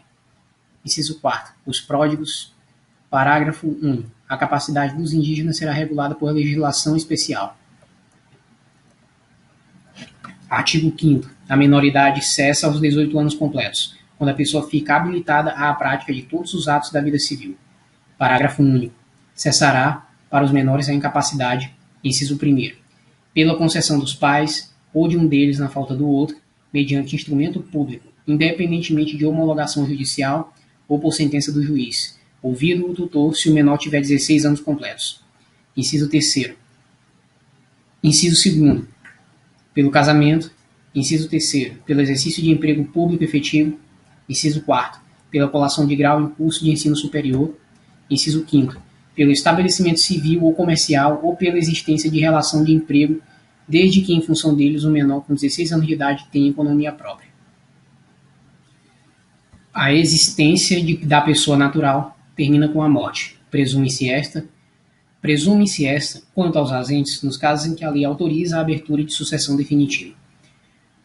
Inciso 4º. Os pródigos. Parágrafo único. A capacidade dos indígenas será regulada por legislação especial. Artigo 5º. A menoridade cessa aos 18 anos completos, quando a pessoa fica habilitada à prática de todos os atos da vida civil. Parágrafo único. Cessará, para os menores, a incapacidade, inciso 1º, pela concessão dos pais ou de um deles na falta do outro, mediante instrumento público, independentemente de homologação judicial ou por sentença do juiz, ouvido o tutor se o menor tiver 16 anos completos. Inciso 3º. Inciso 2º. Pelo casamento. Inciso 3º. Pelo exercício de emprego público efetivo. Inciso 4º. Pela colação de grau em curso de ensino superior. Inciso 5º. Pelo estabelecimento civil ou comercial ou pela existência de relação de emprego, desde que, em função deles, o menor com 16 anos de idade tenha economia própria. A existência da pessoa natural termina com a morte. Presume-se esta, quanto aos ausentes, nos casos em que a lei autoriza a abertura de sucessão definitiva.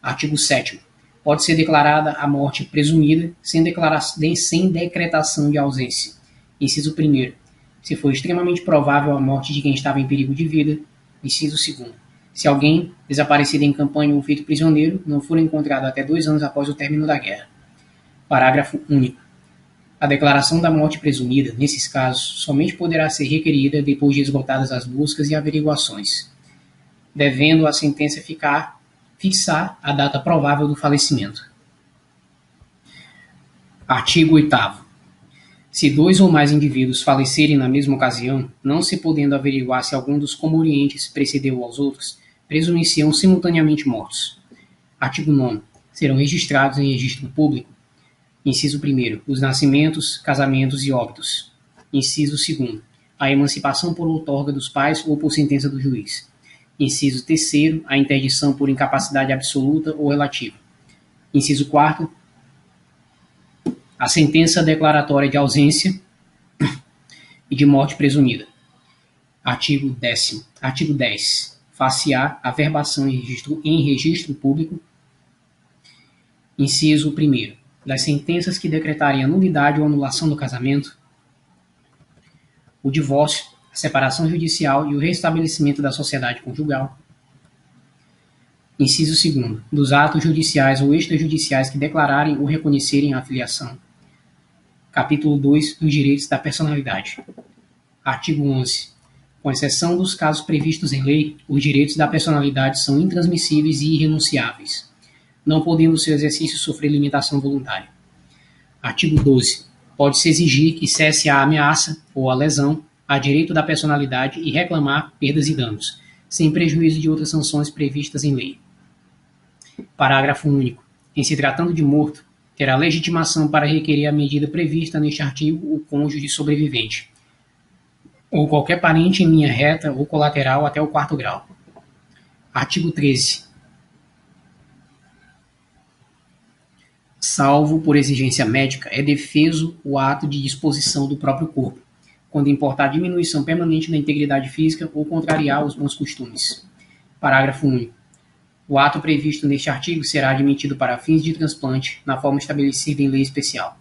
Artigo 7º. Pode ser declarada a morte presumida sem decretação de ausência. Inciso 1º. Se for extremamente provável a morte de quem estava em perigo de vida. Inciso 2º. Se alguém, desaparecido em campanha ou feito prisioneiro, não for encontrado até 2 anos após o término da guerra. Parágrafo único. A declaração da morte presumida, nesses casos, somente poderá ser requerida depois de esgotadas as buscas e averiguações, devendo a sentença fixar a data provável do falecimento. Artigo 8º. Se 2 ou mais indivíduos falecerem na mesma ocasião, não se podendo averiguar se algum dos comorientes precedeu aos outros, presumir-se-ão simultaneamente mortos. Artigo 9º. Serão registrados em registro público. Inciso 1º. Os nascimentos, casamentos e óbitos. Inciso 2º. A emancipação por outorga dos pais ou por sentença do juiz. Inciso 3º. A interdição por incapacidade absoluta ou relativa. Inciso 4º. A sentença declaratória de ausência e de morte presumida. Artigo 10º. Artigo 10. Far-se-á a verbação em registro público. Inciso 1º. Das sentenças que decretarem a nulidade ou anulação do casamento, o divórcio, a separação judicial e o restabelecimento da sociedade conjugal. Inciso 2º. Dos atos judiciais ou extrajudiciais que declararem ou reconhecerem a filiação. Capítulo 2. Dos direitos da personalidade. Artigo 11. Com exceção dos casos previstos em lei, os direitos da personalidade são intransmissíveis e irrenunciáveis, não podendo seu exercício sofrer limitação voluntária. Artigo 12. Pode-se exigir que cesse a ameaça ou a lesão a direito da personalidade e reclamar perdas e danos, sem prejuízo de outras sanções previstas em lei. Parágrafo único. Em se tratando de morto, terá legitimação para requerer a medida prevista neste artigo o cônjuge sobrevivente, ou qualquer parente em linha reta ou colateral até o 4º grau. Artigo 13. Salvo por exigência médica, é defeso o ato de disposição do próprio corpo, quando importar diminuição permanente da integridade física ou contrariar os bons costumes. Parágrafo único. O ato previsto neste artigo será admitido para fins de transplante na forma estabelecida em lei especial.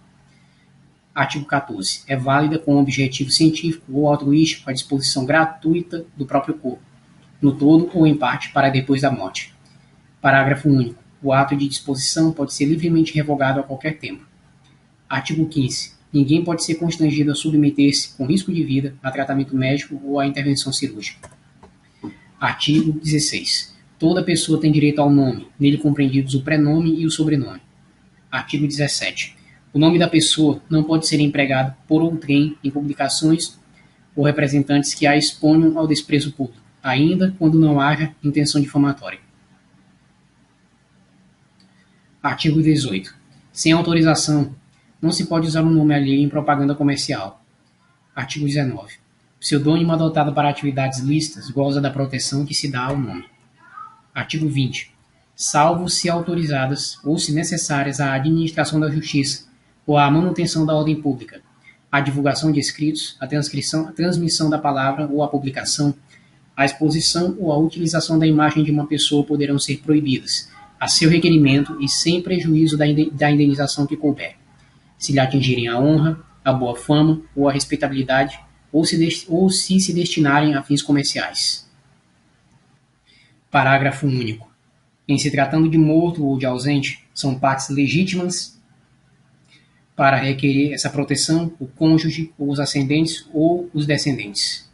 Artigo 14. É válida com objetivo científico ou altruístico a disposição gratuita do próprio corpo, no todo ou em parte, para depois da morte. Parágrafo único. O ato de disposição pode ser livremente revogado a qualquer tempo. Artigo 15. Ninguém pode ser constrangido a submeter-se, com risco de vida, a tratamento médico ou a intervenção cirúrgica. Artigo 16. Toda pessoa tem direito ao nome, nele compreendidos o prenome e o sobrenome. Artigo 17. O nome da pessoa não pode ser empregado por outrem em publicações ou representantes que a exponham ao desprezo público, ainda quando não haja intenção difamatória. Artigo 18. Sem autorização, não se pode usar um nome alheio em propaganda comercial. Artigo 19. Pseudônimo adotado para atividades lícitas goza da proteção que se dá ao nome. Artigo 20. Salvo se autorizadas ou se necessárias à administração da justiça ou à manutenção da ordem pública, a divulgação de escritos, a transmissão da palavra ou a publicação, a exposição ou a utilização da imagem de uma pessoa poderão ser proibidas, a seu requerimento e sem prejuízo da indenização que couber, se lhe atingirem a honra, a boa fama ou a respeitabilidade, ou se destinarem a fins comerciais. Parágrafo único. Em se tratando de morto ou de ausente, são partes legítimas para requerer essa proteção o cônjuge ou os ascendentes ou os descendentes.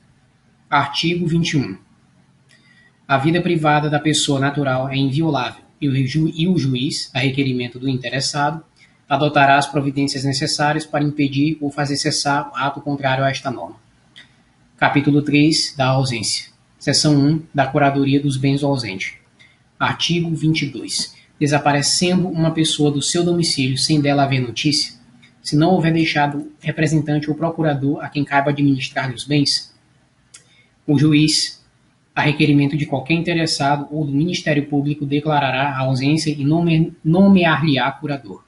Artigo 21. A vida privada da pessoa natural é inviolável e o juiz, a requerimento do interessado, adotará as providências necessárias para impedir ou fazer cessar ato contrário a esta norma. Capítulo 3 da ausência. Seção 1 da curadoria dos bens do ausente. Artigo 22. Desaparecendo uma pessoa do seu domicílio sem dela haver notícia, se não houver deixado representante ou procurador a quem caiba administrar-lhe os bens, o juiz, a requerimento de qualquer interessado ou do Ministério Público, declarará a ausência e nomear-lhe-á curador.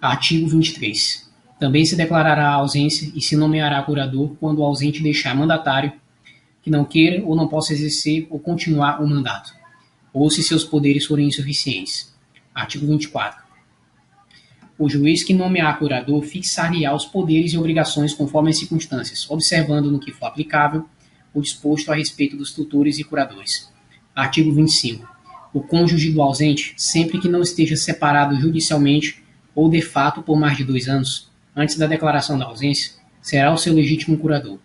Artigo 23. Também se declarará a ausência e se nomeará curador quando o ausente deixar mandatário que não queira ou não possa exercer ou continuar o mandato, ou se seus poderes forem insuficientes. Artigo 24. O juiz que nomear curador fixar-lhe-á os poderes e obrigações conforme as circunstâncias, observando no que for aplicável o disposto a respeito dos tutores e curadores. Artigo 25. O cônjuge do ausente, sempre que não esteja separado judicialmente ou de fato por mais de 2 anos, antes da declaração da ausência, será o seu legítimo curador.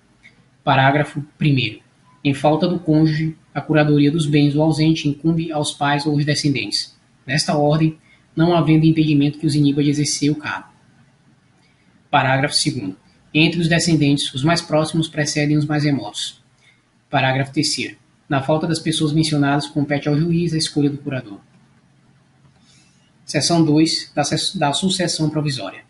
Parágrafo 1º. Em falta do cônjuge, a curadoria dos bens do ausente incumbe aos pais ou aos descendentes. Nesta ordem, não havendo impedimento que os iniba de exercer o cargo. Parágrafo 2º. Entre os descendentes, os mais próximos precedem os mais remotos. Parágrafo 3º. Na falta das pessoas mencionadas, compete ao juiz a escolha do curador. Seção 2 da sucessão provisória.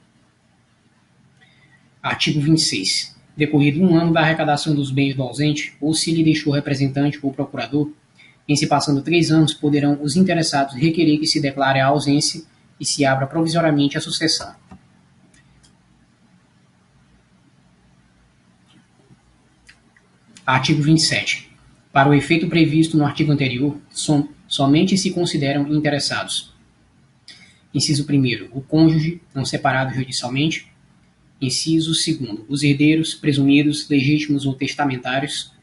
Artigo 26. Decorrido 1 ano da arrecadação dos bens do ausente, ou se lhe deixou representante ou procurador, em se passando 3 anos, poderão os interessados requerer que se declare a ausência e se abra provisoriamente a sucessão. Artigo 27. Para o efeito previsto no artigo anterior, somente se consideram interessados: inciso 1º, o cônjuge não separado judicialmente; inciso 2º, os herdeiros presumidos, legítimos ou testamentários;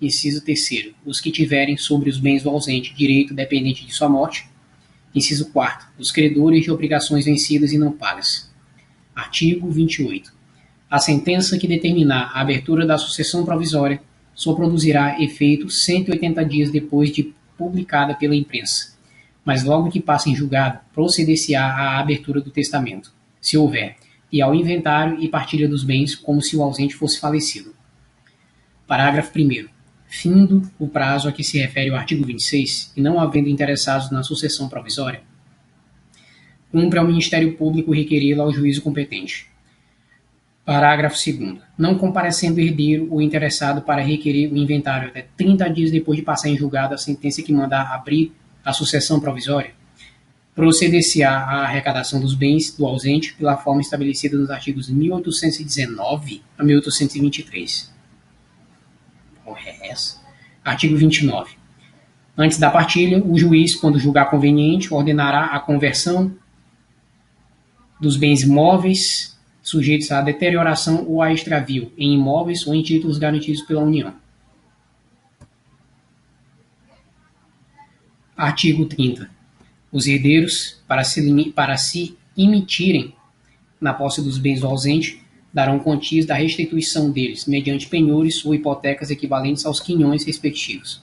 inciso 3º, os que tiverem sobre os bens do ausente direito dependente de sua morte; inciso 4º, os credores de obrigações vencidas e não pagas. Artigo 28. A sentença que determinar a abertura da sucessão provisória só produzirá efeito 180 dias depois de publicada pela imprensa, mas logo que passe em julgado, proceder-se-á à abertura do testamento, se houver, e ao inventário e partilha dos bens, como se o ausente fosse falecido. Parágrafo 1º. Findo o prazo a que se refere o artigo 26, e não havendo interessados na sucessão provisória, cumpre ao Ministério Público requerê-la ao juízo competente. Parágrafo 2º. Não comparecendo herdeiro ou interessado para requerer o inventário até 30 dias depois de passar em julgado a sentença que mandar abrir a sucessão provisória, proceder-se-á à arrecadação dos bens do ausente pela forma estabelecida nos artigos 1819 a 1823. Artigo 29. Antes da partilha, o juiz, quando julgar conveniente, ordenará a conversão dos bens móveis sujeitos à deterioração ou a extravio em imóveis ou em títulos garantidos pela União. Artigo 30. Os herdeiros, para se emitirem na posse dos bens do ausente, darão quantias da restituição deles, mediante penhores ou hipotecas equivalentes aos quinhões respectivos.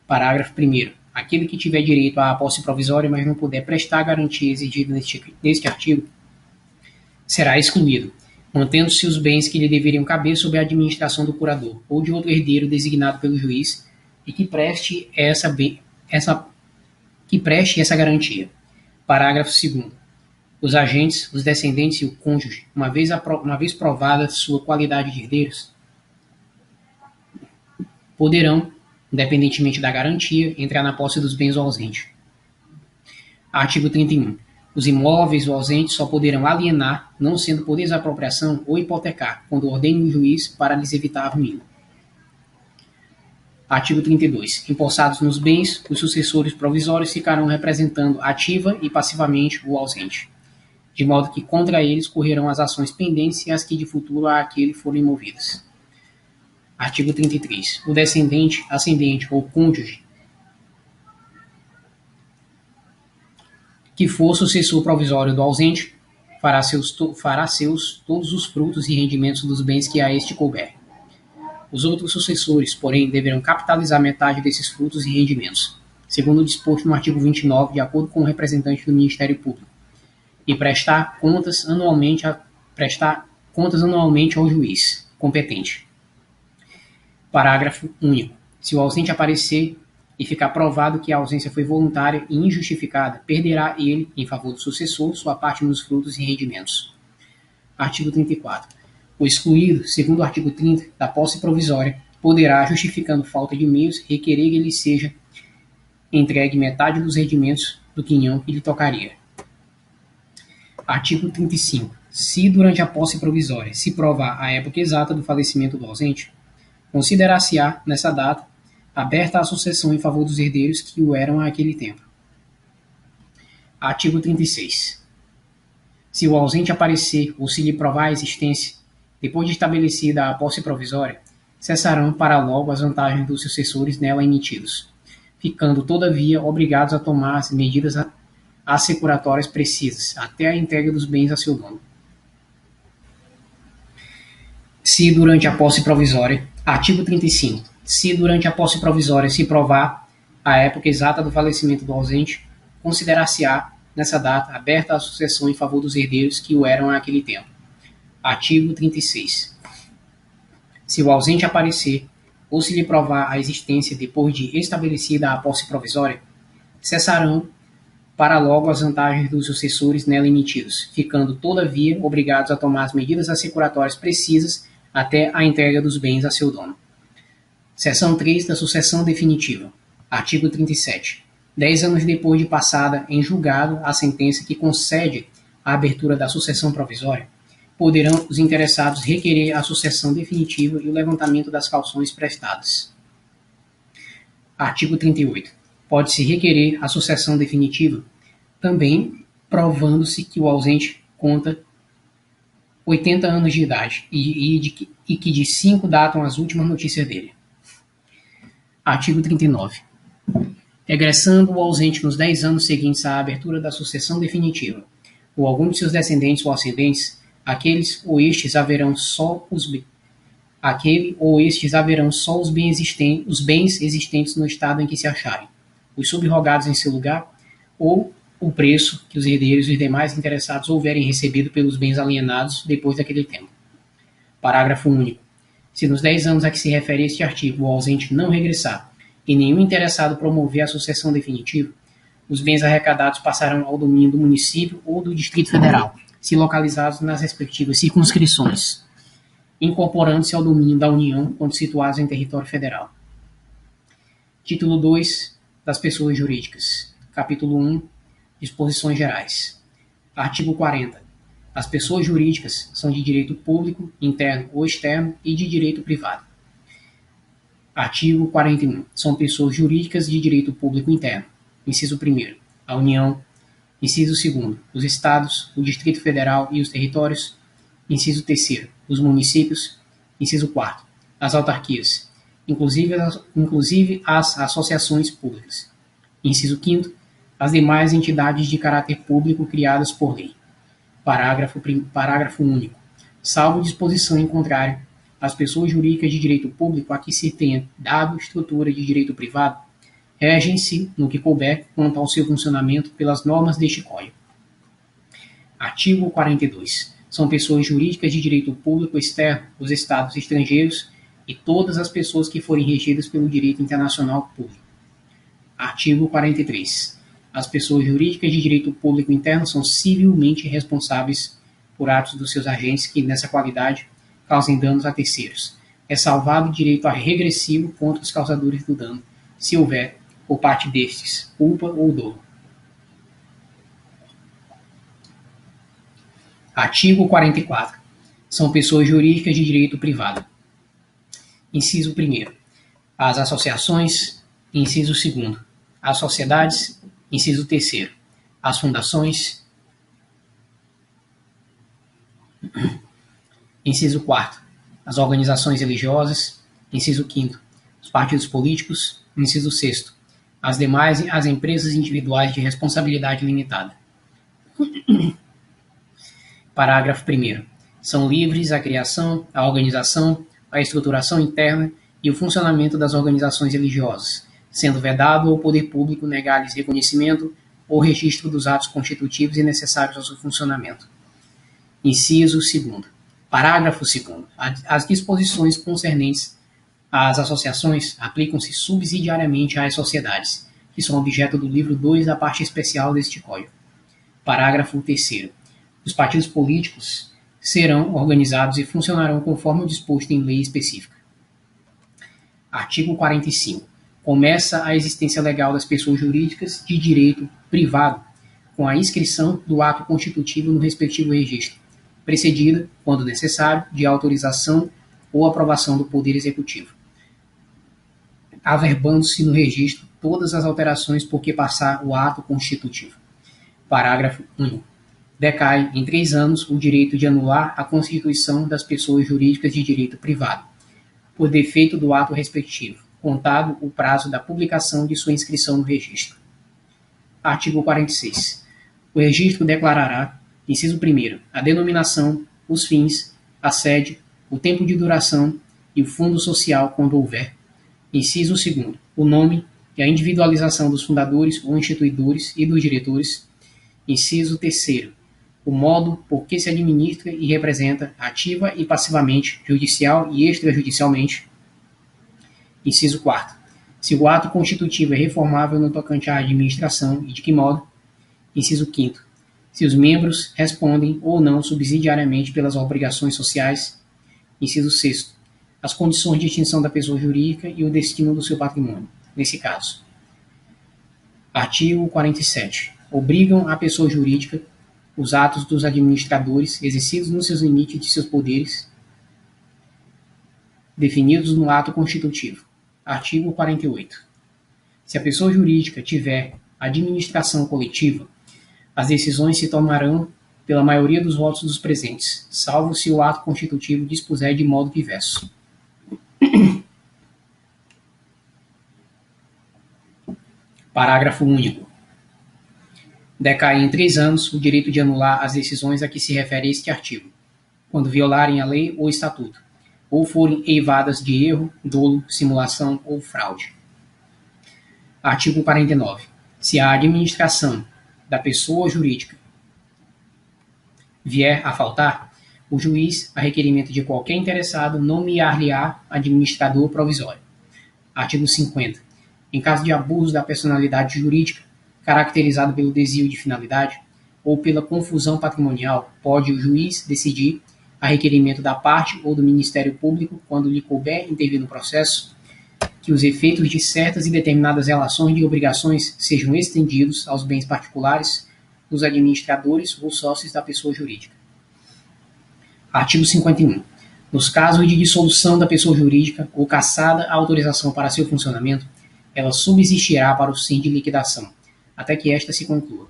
Parágrafo 1º. Aquele que tiver direito à posse provisória, mas não puder prestar a garantia exigida neste artigo, será excluído, mantendo-se os bens que lhe deveriam caber sob a administração do curador ou de outro herdeiro designado pelo juiz e que preste essa garantia. Parágrafo 2º. Os agentes, os descendentes e o cônjuge, uma vez provada sua qualidade de herdeiros, poderão, independentemente da garantia, entrar na posse dos bens do ausente. Artigo 31. Os imóveis do ausente só poderão alienar, não sendo por desapropriação ou hipotecar, quando ordene o juiz para lhes evitar a ruína. Artigo 32. Empossados nos bens, os sucessores provisórios ficarão representando ativa e passivamente o ausente, de modo que contra eles correrão as ações pendentes e as que de futuro a aquele forem movidas. Artigo 33. O descendente, ascendente ou cônjuge que for sucessor provisório do ausente fará seus todos os frutos e rendimentos dos bens que a este couber. Os outros sucessores, porém, deverão capitalizar metade desses frutos e rendimentos, segundo o disposto no artigo 29, de acordo com o representante do Ministério Público, e prestar contas anualmente ao juiz competente. Parágrafo único. Se o ausente aparecer e ficar provado que a ausência foi voluntária e injustificada, perderá ele, em favor do sucessor, sua parte nos frutos e rendimentos. Artigo 34. O excluído, segundo o artigo 30, da posse provisória, poderá, justificando falta de meios, requerer que lhe seja entregue metade dos rendimentos do quinhão que lhe tocaria. Artigo 35. Se, durante a posse provisória, se provar a época exata do falecimento do ausente, considerar-se-á, nessa data, aberta a sucessão em favor dos herdeiros que o eram àquele tempo. Artigo 36. Se o ausente aparecer ou se lhe provar a existência, depois de estabelecida a posse provisória, cessarão para logo as vantagens dos sucessores nela emitidos, ficando, todavia, obrigados a tomar as medidas assecuratórias precisas, até a entrega dos bens a seu dono. Se durante a posse provisória, artigo 35, se durante a posse provisória se provar a época exata do falecimento do ausente, considerar-se-á, nessa data, aberta a sucessão em favor dos herdeiros que o eram àquele tempo. Artigo 36. Se o ausente aparecer ou se lhe provar a existência depois de estabelecida a posse provisória, cessarão para logo as vantagens dos sucessores nela emitidos, ficando, todavia, obrigados a tomar as medidas assecuratórias precisas até a entrega dos bens a seu dono. Seção 3 da sucessão definitiva. Artigo 37. 10 anos depois de passada em julgado a sentença que concede a abertura da sucessão provisória, poderão os interessados requerer a sucessão definitiva e o levantamento das cauções prestadas. Artigo 38. Pode-se requerer a sucessão definitiva, também provando-se que o ausente conta 80 anos de idade e que de 5 datam as últimas notícias dele. Artigo 39. Regressando o ausente nos 10 anos seguintes à abertura da sucessão definitiva, ou algum de seus descendentes ou ascendentes, aquele ou estes haverão só os bens existentes no estado em que se acharem, os subrogados em seu lugar, ou o preço que os herdeiros e os demais interessados houverem recebido pelos bens alienados depois daquele tempo. Parágrafo único. Se nos 10 anos a que se refere este artigo o ausente não regressar e nenhum interessado promover a sucessão definitiva, os bens arrecadados passarão ao domínio do município ou do Distrito Federal, se localizados nas respectivas circunscrições, incorporando-se ao domínio da União quando situados em território federal. Título 2 das pessoas jurídicas. Capítulo 1. Disposições gerais. Artigo 40. As pessoas jurídicas são de direito público, interno ou externo e de direito privado. Artigo 41. São pessoas jurídicas de direito público interno. Inciso 1. A União. Inciso 2. Os Estados, o Distrito Federal e os territórios. Inciso 3. Os municípios. Inciso 4. As autarquias, inclusive as associações públicas. Inciso 5. As demais entidades de caráter público criadas por lei. Parágrafo único. Salvo disposição em contrário, as pessoas jurídicas de direito público a que se tenha dado estrutura de direito privado regem-se, no que couber, quanto ao seu funcionamento pelas normas deste Código. Artigo 42. São pessoas jurídicas de direito público externo os estados estrangeiros e todas as pessoas que forem regidas pelo direito internacional público. Artigo 43. As pessoas jurídicas de direito público interno são civilmente responsáveis por atos dos seus agentes que, nessa qualidade, causem danos a terceiros. É salvado o direito a regressivo contra os causadores do dano, se houver, por parte destes, culpa ou dolo. Artigo 44. São pessoas jurídicas de direito privado. Inciso 1. As associações, inciso 2º. As sociedades, inciso 3º. As fundações, inciso 4º. As organizações religiosas, inciso 5º. Os partidos políticos, inciso 6º. As empresas individuais de responsabilidade limitada. Parágrafo 1º. São livres a criação, a organização, a estruturação interna e o funcionamento das organizações religiosas, sendo vedado ao poder público negar-lhes reconhecimento ou registro dos atos constitutivos e necessários ao seu funcionamento. Inciso 2º. Parágrafo 2º. As disposições concernentes às associações aplicam-se subsidiariamente às sociedades, que são objeto do livro 2 da parte especial deste Código. Parágrafo 3º. Os partidos políticos serão organizados e funcionarão conforme o disposto em lei específica. Artigo 45. Começa a existência legal das pessoas jurídicas de direito privado com a inscrição do ato constitutivo no respectivo registro, precedida, quando necessário, de autorização ou aprovação do Poder Executivo, averbando-se no registro todas as alterações por que passar o ato constitutivo. Parágrafo único. Decai em 3 anos o direito de anular a constituição das pessoas jurídicas de direito privado, por defeito do ato respectivo, contado o prazo da publicação de sua inscrição no registro. Artigo 46. O registro declarará, inciso 1º, a denominação, os fins, a sede, o tempo de duração e o fundo social quando houver. Inciso 2º, o nome e a individualização dos fundadores ou instituidores e dos diretores. Inciso 3º, o modo por que se administra e representa ativa e passivamente, judicial e extrajudicialmente. Inciso 4º, se o ato constitutivo é reformável no tocante à administração e de que modo. Inciso 5º, se os membros respondem ou não subsidiariamente pelas obrigações sociais. Inciso 6º, as condições de extinção da pessoa jurídica e o destino do seu patrimônio, nesse caso. Artigo 47. Obrigam a pessoa jurídica os atos dos administradores exercidos nos seus limites de seus poderes definidos no ato constitutivo. Artigo 48. Se a pessoa jurídica tiver administração coletiva, as decisões se tomarão pela maioria dos votos dos presentes, salvo se o ato constitutivo dispuser de modo diverso. Parágrafo único. Decai em 3 anos o direito de anular as decisões a que se refere este artigo, quando violarem a lei ou estatuto, ou forem eivadas de erro, dolo, simulação ou fraude. Artigo 49. Se a administração da pessoa jurídica vier a faltar, o juiz, a requerimento de qualquer interessado, nomear-lhe-á administrador provisório. Artigo 50. Em caso de abuso da personalidade jurídica, caracterizado pelo desvio de finalidade ou pela confusão patrimonial, pode o juiz decidir, a requerimento da parte ou do Ministério Público, quando lhe couber intervir no processo, que os efeitos de certas e determinadas relações de obrigações sejam estendidos aos bens particulares dos administradores ou sócios da pessoa jurídica. Artigo 51. Nos casos de dissolução da pessoa jurídica ou cassada a autorização para seu funcionamento, ela subsistirá para o fim de liquidação, até que esta se conclua.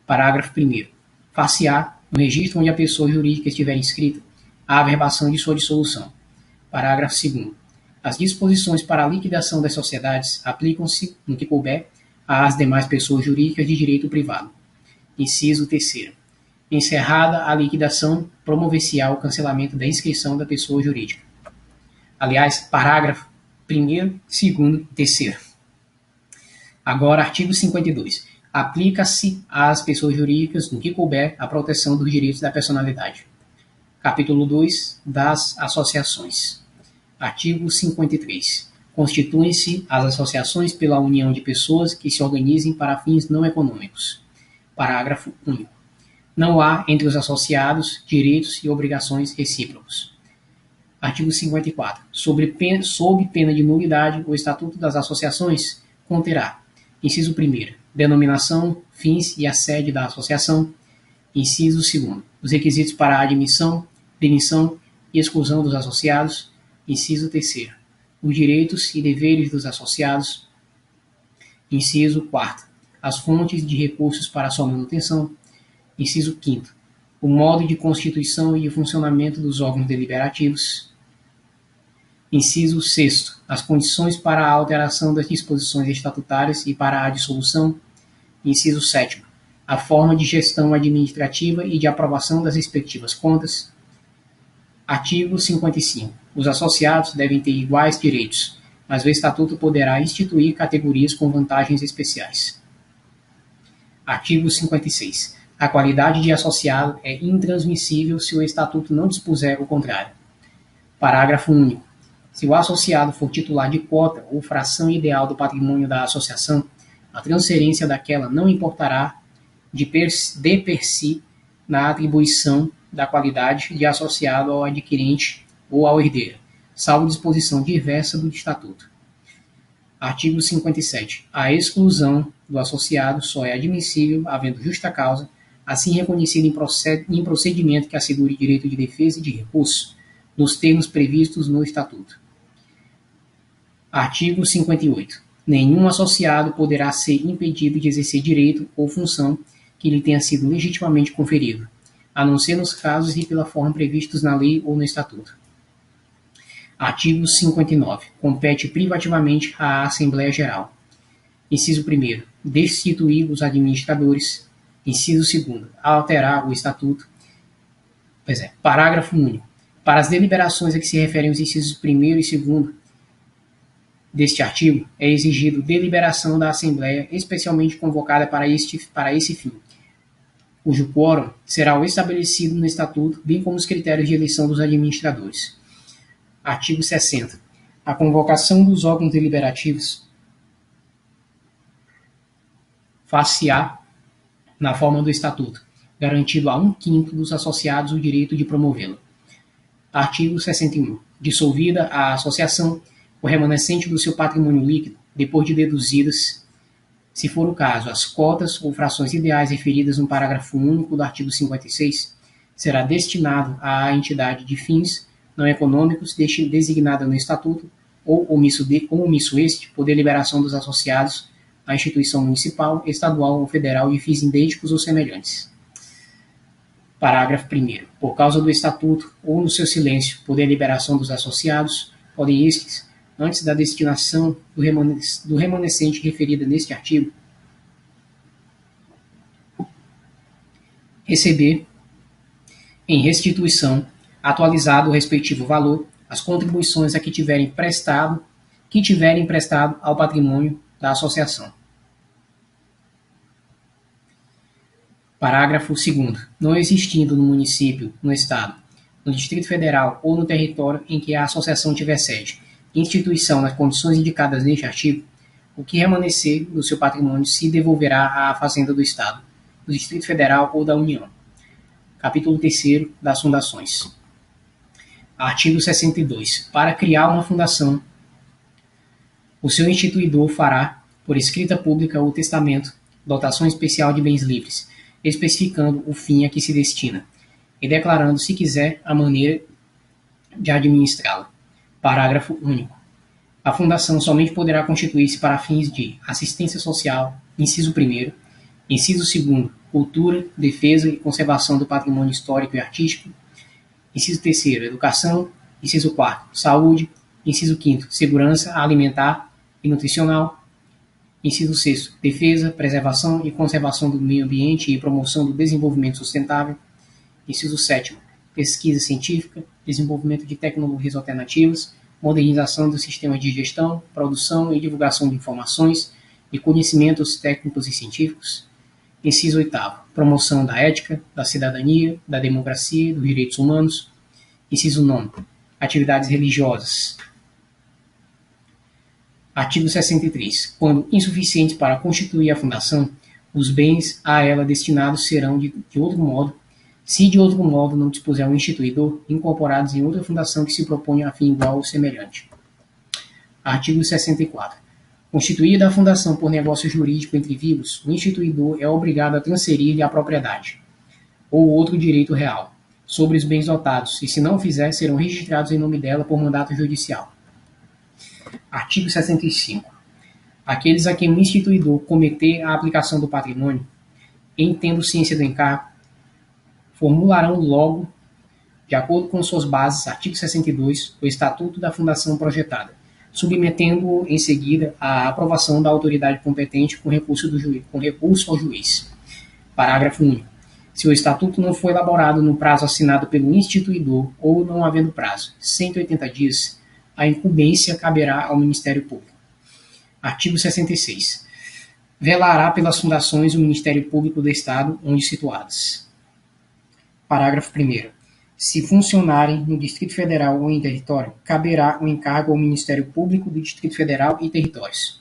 Parágrafo 1º. Far-se-á, no registro onde a pessoa jurídica estiver inscrita, a averbação de sua dissolução. Parágrafo 2º. As disposições para a liquidação das sociedades aplicam-se, no que couber, às demais pessoas jurídicas de direito privado. Inciso 3º. Encerrada a liquidação, promover-se-á o cancelamento da inscrição da pessoa jurídica. Aliás, parágrafo 1º, 2º e 3º. Agora, artigo 52. Aplica-se às pessoas jurídicas, no que couber, a proteção dos direitos da personalidade. Capítulo 2 das associações. Artigo 53. Constituem-se as associações pela união de pessoas que se organizem para fins não econômicos. Parágrafo único. Não há entre os associados direitos e obrigações recíprocos. Artigo 54. Sob pena de nulidade, o Estatuto das Associações conterá: inciso 1º, denominação, fins e a sede da associação. Inciso 2º, os requisitos para a admissão, demissão e exclusão dos associados. Inciso 3º, os direitos e deveres dos associados. Inciso 4º, as fontes de recursos para sua manutenção. Inciso 5º, o modo de constituição e de funcionamento dos órgãos deliberativos. Inciso 6º, as condições para a alteração das disposições estatutárias e para a dissolução. Inciso 7º, a forma de gestão administrativa e de aprovação das respectivas contas. Artigo 55. Os associados devem ter iguais direitos, mas o Estatuto poderá instituir categorias com vantagens especiais. Artigo 56. A qualidade de associado é intransmissível se o Estatuto não dispuser o contrário. Parágrafo único. Se o associado for titular de cota ou fração ideal do patrimônio da associação, a transferência daquela não importará de per si na atribuição da qualidade de associado ao adquirente ou ao herdeiro, salvo disposição diversa do Estatuto. Artigo 57. A exclusão do associado só é admissível havendo justa causa, assim reconhecida em procedimento que assegure direito de defesa e de recurso, nos termos previstos no Estatuto. Artigo 58. Nenhum associado poderá ser impedido de exercer direito ou função que lhe tenha sido legitimamente conferido, a não ser nos casos e pela forma previstos na lei ou no Estatuto. Artigo 59. Compete privativamente à Assembleia Geral. Inciso 1º. Destituir os administradores. Inciso 2º. Alterar o Estatuto. Parágrafo único. Para as deliberações a que se referem os incisos 1º e 2º deste artigo, é exigido deliberação da Assembleia especialmente convocada para esse fim, cujo quórum será o estabelecido no Estatuto, bem como os critérios de eleição dos administradores. Artigo 60. A convocação dos órgãos deliberativos far-se-á na forma do Estatuto, garantido a 1/5 dos associados o direito de promovê-lo. Artigo 61. Dissolvida a associação, o remanescente do seu patrimônio líquido, depois de deduzidas, se for o caso, as cotas ou frações ideais referidas no parágrafo único do artigo 56, será destinado à entidade de fins não econômicos designada no Estatuto ou omisso este, por deliberação dos associados, à instituição municipal, estadual ou federal de fins idênticos ou semelhantes. Parágrafo 1º. Por causa do Estatuto ou no seu silêncio, por deliberação dos associados, podem estes, antes da destinação do remanescente referida neste artigo, receber em restituição, atualizado o respectivo valor, as contribuições a que tiverem prestado ao patrimônio da associação. Parágrafo 2º. Não existindo no município, no Estado, no Distrito Federal ou no território em que a associação tiver sede, instituição nas condições indicadas neste artigo, o que remanescer do seu patrimônio se devolverá à Fazenda do Estado, do Distrito Federal ou da União. Capítulo 3º das fundações. Artigo 62. Para criar uma fundação, o seu instituidor fará, por escrita pública ou testamento, dotação especial de bens livres, especificando o fim a que se destina, e declarando, se quiser, a maneira de administrá-la. Parágrafo único. A fundação somente poderá constituir-se para fins de assistência social, inciso 1º, inciso 2º, cultura, defesa e conservação do patrimônio histórico e artístico, inciso 3º, educação, inciso 4º, saúde, inciso 5º, segurança alimentar e nutricional, inciso 6º, defesa, preservação e conservação do meio ambiente e promoção do desenvolvimento sustentável, inciso 7º, pesquisa científica, desenvolvimento de tecnologias alternativas, modernização dos sistemas de gestão, produção e divulgação de informações e conhecimentos técnicos e científicos. Inciso 8º, promoção da ética, da cidadania, da democracia e dos direitos humanos. Inciso 9º, atividades religiosas. Artigo 63. Quando insuficientes para constituir a fundação, os bens a ela destinados serão, de outro modo, se de outro modo não dispuser o instituidor, incorporados em outra fundação que se proponha a fim igual ou semelhante. Artigo 64. Constituída a fundação por negócio jurídico entre vivos, o instituidor é obrigado a transferir-lhe a propriedade, ou outro direito real, sobre os bens dotados, e se não o fizer, serão registrados em nome dela por mandato judicial. Artigo 65. Aqueles a quem o instituidor cometer a aplicação do patrimônio, em tendo ciência do encargo, formularão logo, de acordo com suas bases, artigo 62, o estatuto da fundação projetada, submetendo-o em seguida à aprovação da autoridade competente com recurso ao juiz. Parágrafo único. Se o estatuto não for elaborado no prazo assinado pelo instituidor ou não havendo prazo, 180 dias, a incumbência caberá ao Ministério Público. Artigo 66. Velará pelas fundações o Ministério Público do Estado onde situadas. Parágrafo 1º. Se funcionarem no Distrito Federal ou em território, caberá o encargo ao Ministério Público do Distrito Federal e territórios.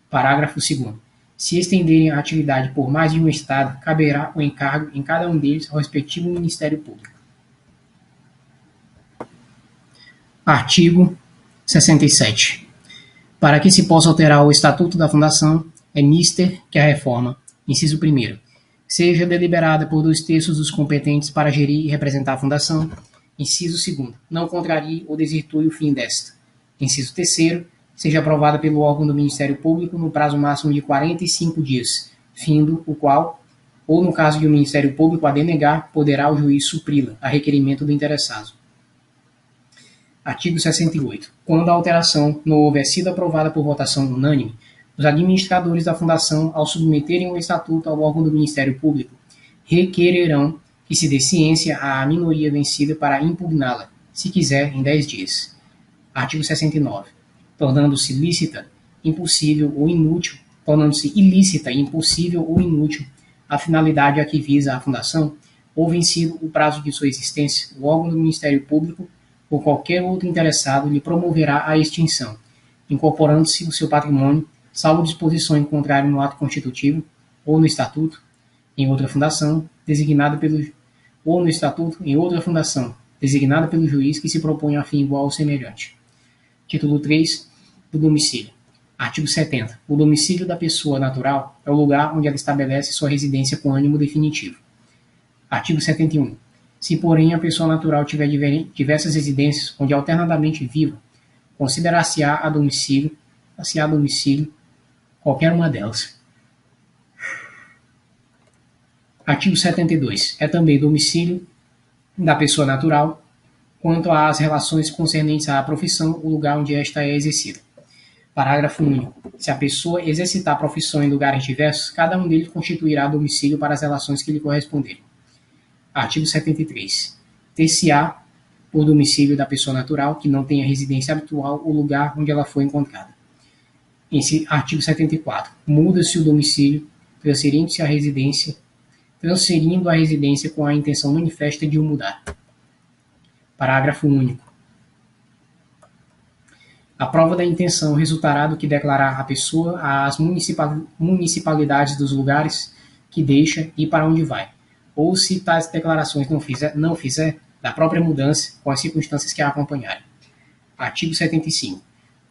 Parágrafo 2º. Se estenderem a atividade por mais de um estado, caberá o encargo em cada um deles ao respectivo Ministério Público. Artigo 67. Para que se possa alterar o Estatuto da Fundação, é mister que a reforma, inciso 1º, seja deliberada por 2/3 dos competentes para gerir e representar a Fundação, inciso 2º, não contrarie ou desvirtue o fim desta, inciso 3º, seja aprovada pelo órgão do Ministério Público no prazo máximo de 45 dias, findo o qual, ou no caso de o Ministério Público a denegar, poderá o juiz supri-la, a requerimento do interessado. Artigo 68. Quando a alteração não houver sido aprovada por votação unânime, os administradores da Fundação, ao submeterem o Estatuto ao órgão do Ministério Público, requererão que se dê ciência à minoria vencida para impugná-la, se quiser, em 10 dias. Artigo 69. Tornando-se ilícita, impossível ou inútil a finalidade a que visa a Fundação, ou vencido o prazo de sua existência, o órgão do Ministério Público ou qualquer outro interessado lhe promoverá a extinção, incorporando-se o seu patrimônio, salvo disposição em contrário no ato constitutivo ou no estatuto, em outra fundação, designada pelo juiz que se propõe a fim igual ou semelhante. Título 3. Do domicílio. Artigo 70. O domicílio da pessoa natural é o lugar onde ela estabelece sua residência com ânimo definitivo. Artigo 71. Se, porém, a pessoa natural tiver diversas residências onde alternadamente viva, considerar-se-á a domicílio qualquer uma delas. Artigo 72. É também domicílio da pessoa natural quanto às relações concernentes à profissão, o lugar onde esta é exercida. Parágrafo único. Se a pessoa exercitar a profissão em lugares diversos, cada um deles constituirá domicílio para as relações que lhe corresponderem. Artigo 73. Ter-se-á por domicílio da pessoa natural que não tenha residência habitual o lugar onde ela foi encontrada. Artigo 74. Muda-se o domicílio, transferindo a residência com a intenção manifesta de o mudar. Parágrafo único. A prova da intenção resultará do que declarar a pessoa às municipalidades dos lugares que deixa e para onde vai, ou se tais declarações não fizer, da própria mudança com as circunstâncias que a acompanharem. Artigo 75.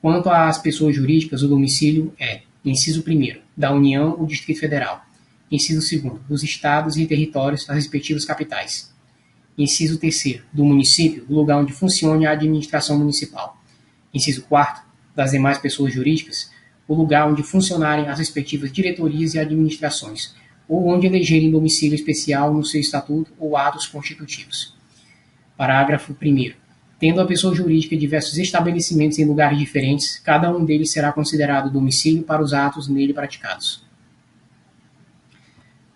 Quanto às pessoas jurídicas, o domicílio é, inciso 1º, da União ou Distrito Federal, inciso 2º, dos estados e territórios das respectivas capitais, inciso 3º, do município, do lugar onde funcione a administração municipal, inciso 4º, das demais pessoas jurídicas, o lugar onde funcionarem as respectivas diretorias e administrações, ou onde elegerem domicílio especial no seu estatuto ou atos constitutivos. Parágrafo 1º. Tendo a pessoa jurídica diversos estabelecimentos em lugares diferentes, cada um deles será considerado domicílio para os atos nele praticados.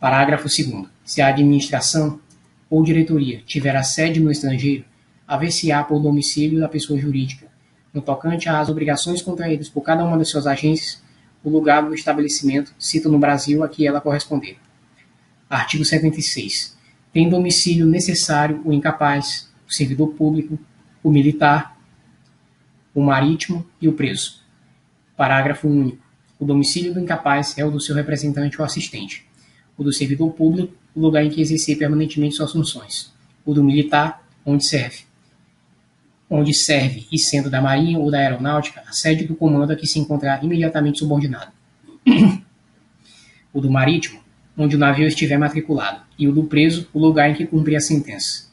Parágrafo 2º. Se a administração ou diretoria tiver a sede no estrangeiro, haver-se-á por domicílio da pessoa jurídica, no tocante às obrigações contraídas por cada uma das suas agências, o lugar do estabelecimento, cito no Brasil a que ela corresponder. Artigo 76. Tem domicílio necessário o incapaz, o servidor público, o militar, o marítimo e o preso. Parágrafo único. O domicílio do incapaz é o do seu representante ou assistente. O do servidor público, o lugar em que exercer permanentemente suas funções. O do militar, onde serve e sendo da Marinha ou da Aeronáutica, a sede do comando a que se encontrar imediatamente subordinado. O do marítimo, onde o navio estiver matriculado, e o do preso, o lugar em que cumprir a sentença.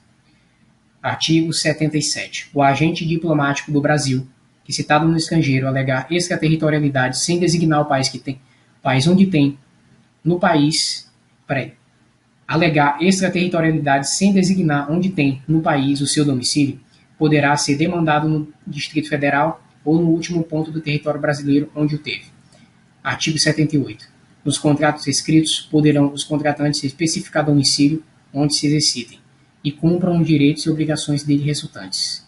Artigo 77. O agente diplomático do Brasil, que, citado no estrangeiro, alegar extraterritorialidade sem designar o país país onde tem, no país, alegar extraterritorialidade sem designar onde tem, no país, o seu domicílio, poderá ser demandado no Distrito Federal ou no último ponto do território brasileiro onde o teve. Artigo 78. Nos contratos escritos, poderão os contratantes especificar domicílio onde se exercitem e cumpram os direitos e obrigações dele resultantes.